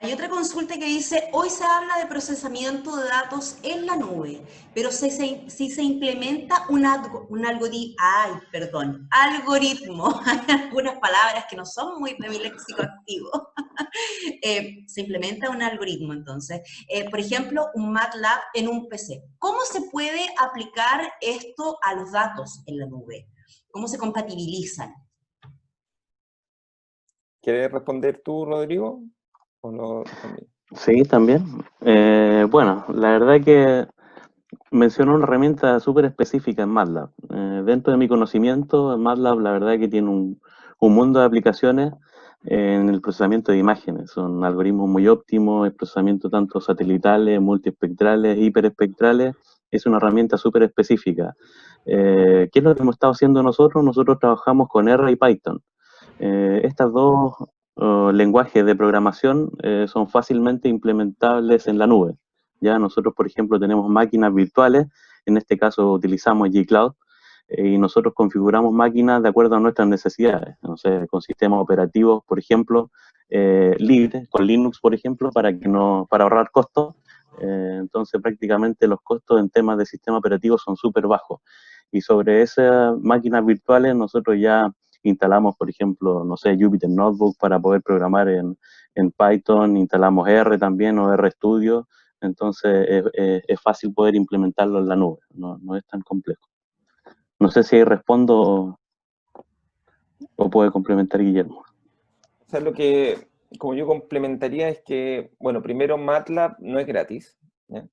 Hay otra consulta que dice, hoy se habla de procesamiento de datos en la nube, pero si se implementa un algoritmo, hay algunas palabras que no son muy de mi léxico activo, se implementa un algoritmo entonces, por ejemplo, un MATLAB en un PC. ¿Cómo se puede aplicar esto a los datos en la nube? ¿Cómo se compatibilizan? ¿Quieres responder tú, Rodrigo? ¿O no respondí? Sí, también. Bueno, la verdad que mencionó una herramienta súper específica en MATLAB. Dentro de mi conocimiento, MATLAB la verdad que tiene un mundo de aplicaciones en el procesamiento de imágenes. Son algoritmos muy óptimos, el procesamiento tanto satelitales, multiespectrales, hiperespectrales. Es una herramienta súper específica. ¿Qué es lo que hemos estado haciendo nosotros? Nosotros trabajamos con R y Python. Estas dos lenguajes de programación son fácilmente implementables en la nube. Ya nosotros, por ejemplo, tenemos máquinas virtuales, en este caso utilizamos G-Cloud, y nosotros configuramos máquinas de acuerdo a nuestras necesidades, no sé, con sistemas operativos, por ejemplo, libres, con Linux, por ejemplo, para ahorrar costos. Entonces prácticamente los costos en temas de sistema operativo son súper bajos. Y sobre esas máquinas virtuales nosotros ya instalamos, por ejemplo, no sé, Jupyter Notebook para poder programar en Python, instalamos R también o RStudio, entonces es fácil poder implementarlo en la nube, no es tan complejo. No sé si ahí respondo o puede complementar Guillermo. O sea, como yo complementaría es que, bueno, primero MATLAB no es gratis, ¿ya?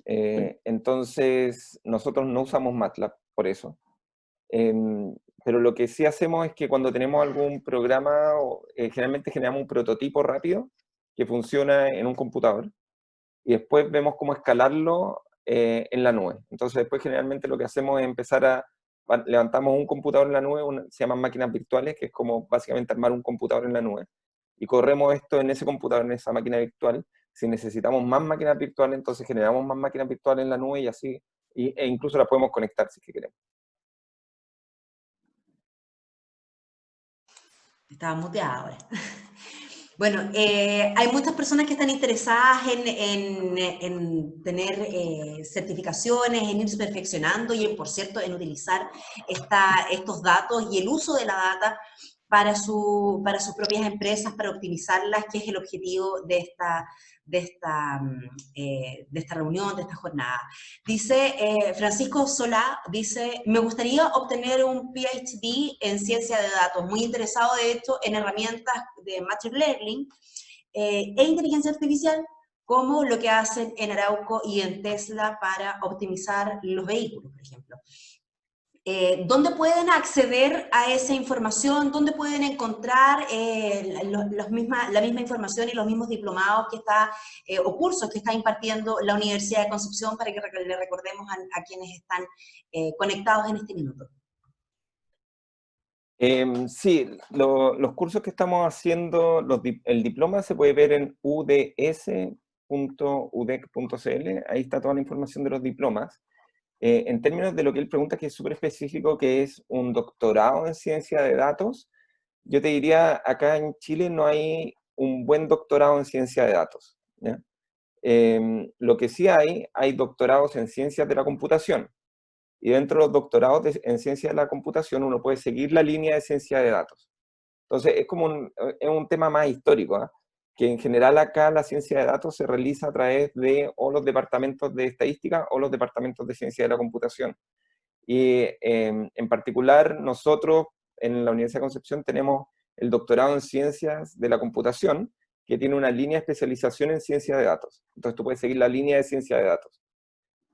Entonces, nosotros no usamos MATLAB por eso. Pero lo que sí hacemos es que cuando tenemos algún programa, generalmente generamos un prototipo rápido que funciona en un computador y después vemos cómo escalarlo en la nube. Entonces después generalmente lo que hacemos es levantamos un computador en la nube, se llaman máquinas virtuales, que es como básicamente armar un computador en la nube, y corremos esto en ese computador, en esa máquina virtual. Si necesitamos más máquinas virtuales, entonces generamos más máquinas virtuales en la nube y así, e incluso las podemos conectar si queremos. Estaba muteada ahora. Bueno, hay muchas personas que están interesadas en tener certificaciones, en irse perfeccionando y, por cierto, en utilizar estos datos y el uso de la data para sus propias empresas, para optimizarlas, que es el objetivo de esta reunión, de esta jornada. Dice Francisco Solá, dice, me gustaría obtener un PhD en ciencia de datos, muy interesado de hecho en herramientas de Machine Learning e inteligencia artificial, como lo que hacen en Arauco y en Tesla para optimizar los vehículos, por ejemplo. ¿Dónde pueden acceder a esa información? ¿Dónde pueden encontrar la misma información y los mismos diplomados o cursos que está impartiendo la Universidad de Concepción para que le recordemos a quienes están conectados en este minuto? Sí, los cursos que estamos haciendo, el diploma se puede ver en uds.udec.cl, ahí está toda la información de los diplomas. En términos de lo que él pregunta, que es súper específico, que es un doctorado en ciencia de datos, yo te diría, acá en Chile no hay un buen doctorado en ciencia de datos, ¿ya? Lo que sí hay doctorados en ciencias de la computación, y dentro de los doctorados en ciencia de la computación uno puede seguir la línea de ciencia de datos. Entonces es como es un tema más histórico, ¿eh? Que en general acá la ciencia de datos se realiza a través de o los departamentos de estadística o los departamentos de ciencia de la computación. Y en particular nosotros en la Universidad de Concepción tenemos el doctorado en ciencias de la computación, que tiene una línea de especialización en ciencia de datos. Entonces tú puedes seguir la línea de ciencia de datos.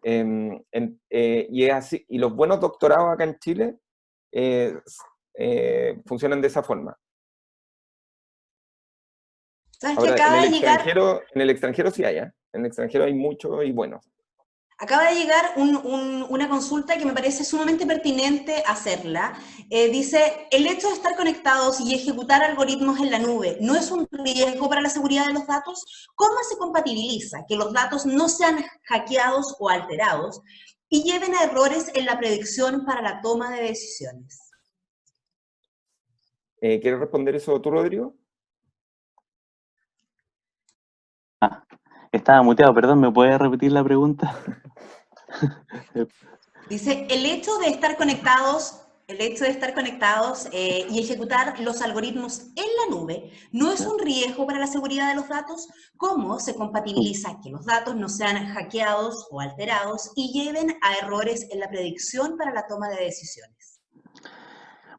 Y es así, y los buenos doctorados acá en Chile funcionan de esa forma. ¿Sabes Ahora, que acaba de llegar? en el extranjero sí hay, ¿eh? En el extranjero hay mucho y bueno. Acaba de llegar una consulta que me parece sumamente pertinente hacerla. Dice, ¿el hecho de estar conectados y ejecutar algoritmos en la nube no es un riesgo para la seguridad de los datos? ¿Cómo se compatibiliza que los datos no sean hackeados o alterados y lleven a errores en la predicción para la toma de decisiones? ¿Quieres responder eso tú, Rodrigo? Estaba muteado, perdón, ¿me puedes repetir la pregunta? Dice, el hecho de estar conectados y ejecutar los algoritmos en la nube no es un riesgo para la seguridad de los datos. ¿Cómo se compatibiliza que los datos no sean hackeados o alterados y lleven a errores en la predicción para la toma de decisiones?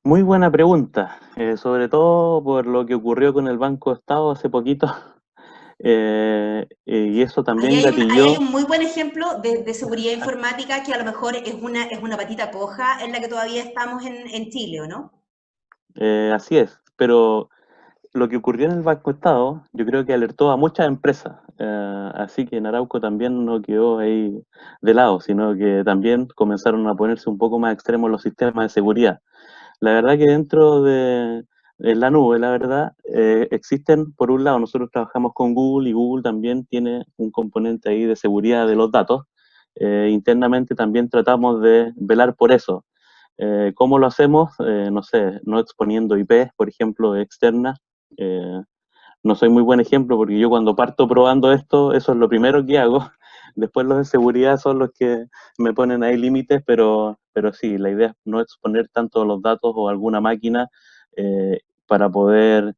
Muy buena pregunta, sobre todo por lo que ocurrió con el Banco Estado hace poquito. Y eso también Ahí gatilló. hay un muy buen ejemplo de seguridad informática que a lo mejor es una patita coja en la que todavía estamos en Chile, ¿o no? Así es, pero lo que ocurrió en el Banco Estado, yo creo que alertó a muchas empresas, así que en Arauco también no quedó ahí de lado, sino que también comenzaron a ponerse un poco más extremos los sistemas de seguridad. La verdad que dentro de la nube, la verdad, existen, por un lado, nosotros trabajamos con Google y Google también tiene un componente ahí de seguridad de los datos. Internamente también tratamos de velar por eso. ¿Cómo lo hacemos? No sé, no exponiendo IPs, por ejemplo, externas. No soy muy buen ejemplo porque yo cuando parto probando esto, eso es lo primero que hago. Después los de seguridad son los que me ponen ahí límites, pero sí, la idea es no exponer tanto los datos o alguna máquina para poder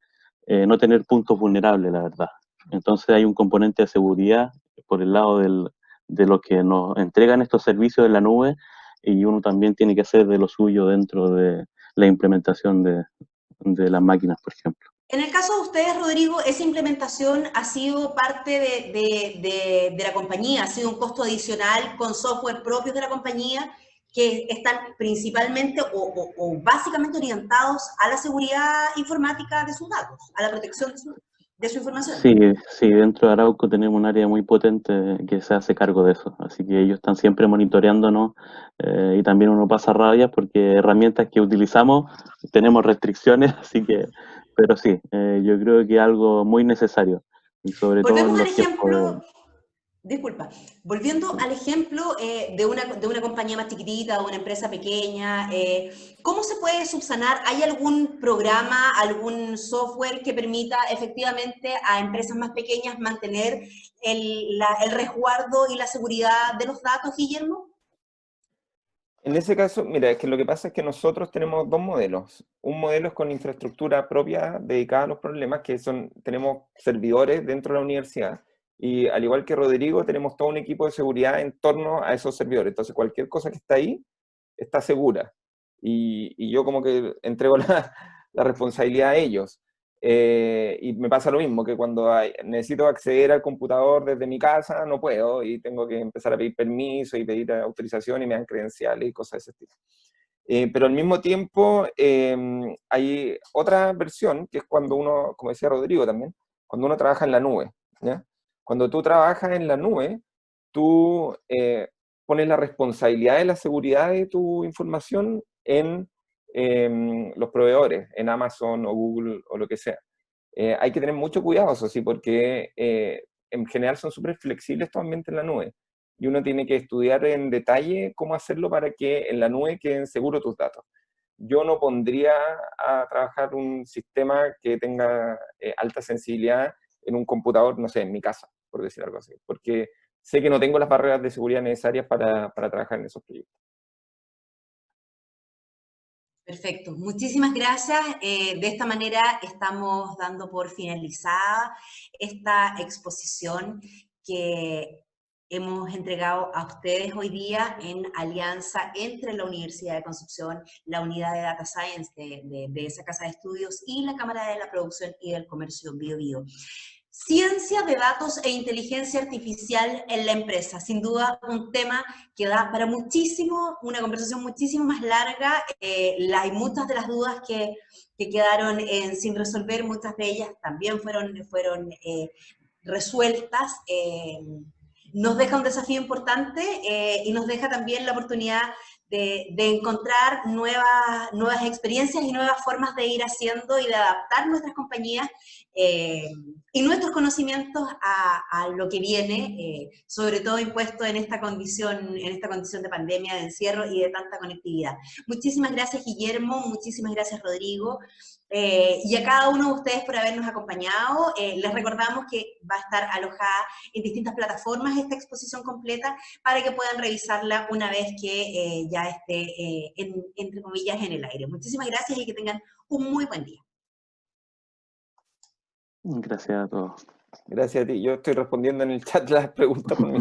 no tener puntos vulnerables, la verdad. Entonces hay un componente de seguridad por el lado de los que nos entregan estos servicios en la nube, y uno también tiene que hacer de lo suyo dentro de la implementación de las máquinas, por ejemplo. En el caso de ustedes, Rodrigo, esa implementación ha sido parte de la compañía, ha sido un costo adicional con software propios de la compañía que están principalmente o básicamente orientados a la seguridad informática de sus datos, a la protección de su información. Sí, dentro de Arauco tenemos un área muy potente que se hace cargo de eso, así que ellos están siempre monitoreándonos y también uno pasa rabia porque herramientas que utilizamos tenemos restricciones, así que, pero sí, yo creo que es algo muy necesario y sobre todo en Volvemos al los tiempos ejemplo, disculpa, volviendo al ejemplo de una compañía más chiquitita, de una empresa pequeña, ¿cómo se puede subsanar? ¿Hay algún programa, algún software que permita efectivamente a empresas más pequeñas mantener el resguardo y la seguridad de los datos, Guillermo? En ese caso, mira, es que lo que pasa es que nosotros tenemos dos modelos. Un modelo es con infraestructura propia dedicada a los problemas, tenemos servidores dentro de la universidad, y al igual que Rodrigo, tenemos todo un equipo de seguridad en torno a esos servidores. Entonces, cualquier cosa que está ahí, está segura. Y yo como que entrego la responsabilidad a ellos. Y me pasa lo mismo, que cuando necesito acceder al computador desde mi casa, no puedo, y tengo que empezar a pedir permiso y pedir autorización y me dan credenciales y cosas de ese tipo. Pero al mismo tiempo hay otra versión, que es cuando uno, como decía Rodrigo también, cuando uno trabaja en la nube, ¿ya? Cuando tú trabajas en la nube, tú pones la responsabilidad de la seguridad de tu información en los proveedores, en Amazon o Google o lo que sea. Hay que tener mucho cuidado, eso sí, porque en general son súper flexibles estos ambientes en la nube. Y uno tiene que estudiar en detalle cómo hacerlo para que en la nube queden seguros tus datos. Yo no pondría a trabajar un sistema que tenga alta sensibilidad en un computador, no sé, en mi casa, por decir algo así, porque sé que no tengo las barreras de seguridad necesarias para trabajar en esos proyectos. Perfecto, muchísimas gracias. De esta manera estamos dando por finalizada esta exposición que hemos entregado a ustedes hoy día en alianza entre la Universidad de Concepción, la Unidad de Data Science de esa casa de estudios y la Cámara de la Producción y del Comercio Bio. Ciencia de datos e inteligencia artificial en la empresa, sin duda un tema que da para muchísimo, una conversación muchísimo más larga. Hay muchas de las dudas que quedaron sin resolver, muchas de ellas también fueron resueltas. Nos deja un desafío importante y nos deja también la oportunidad de encontrar nuevas experiencias y nuevas formas de ir haciendo y de adaptar nuestras compañías y nuestros conocimientos a lo que viene, sobre todo impuesto en esta condición de pandemia, de encierro y de tanta conectividad. Muchísimas gracias, Guillermo, muchísimas gracias, Rodrigo, y a cada uno de ustedes por habernos acompañado. Les recordamos que va a estar alojada en distintas plataformas esta exposición completa para que puedan revisarla una vez que ya esté, entre comillas, en el aire. Muchísimas gracias y que tengan un muy buen día. Gracias a todos. Gracias a ti. Yo estoy respondiendo en el chat las preguntas por mi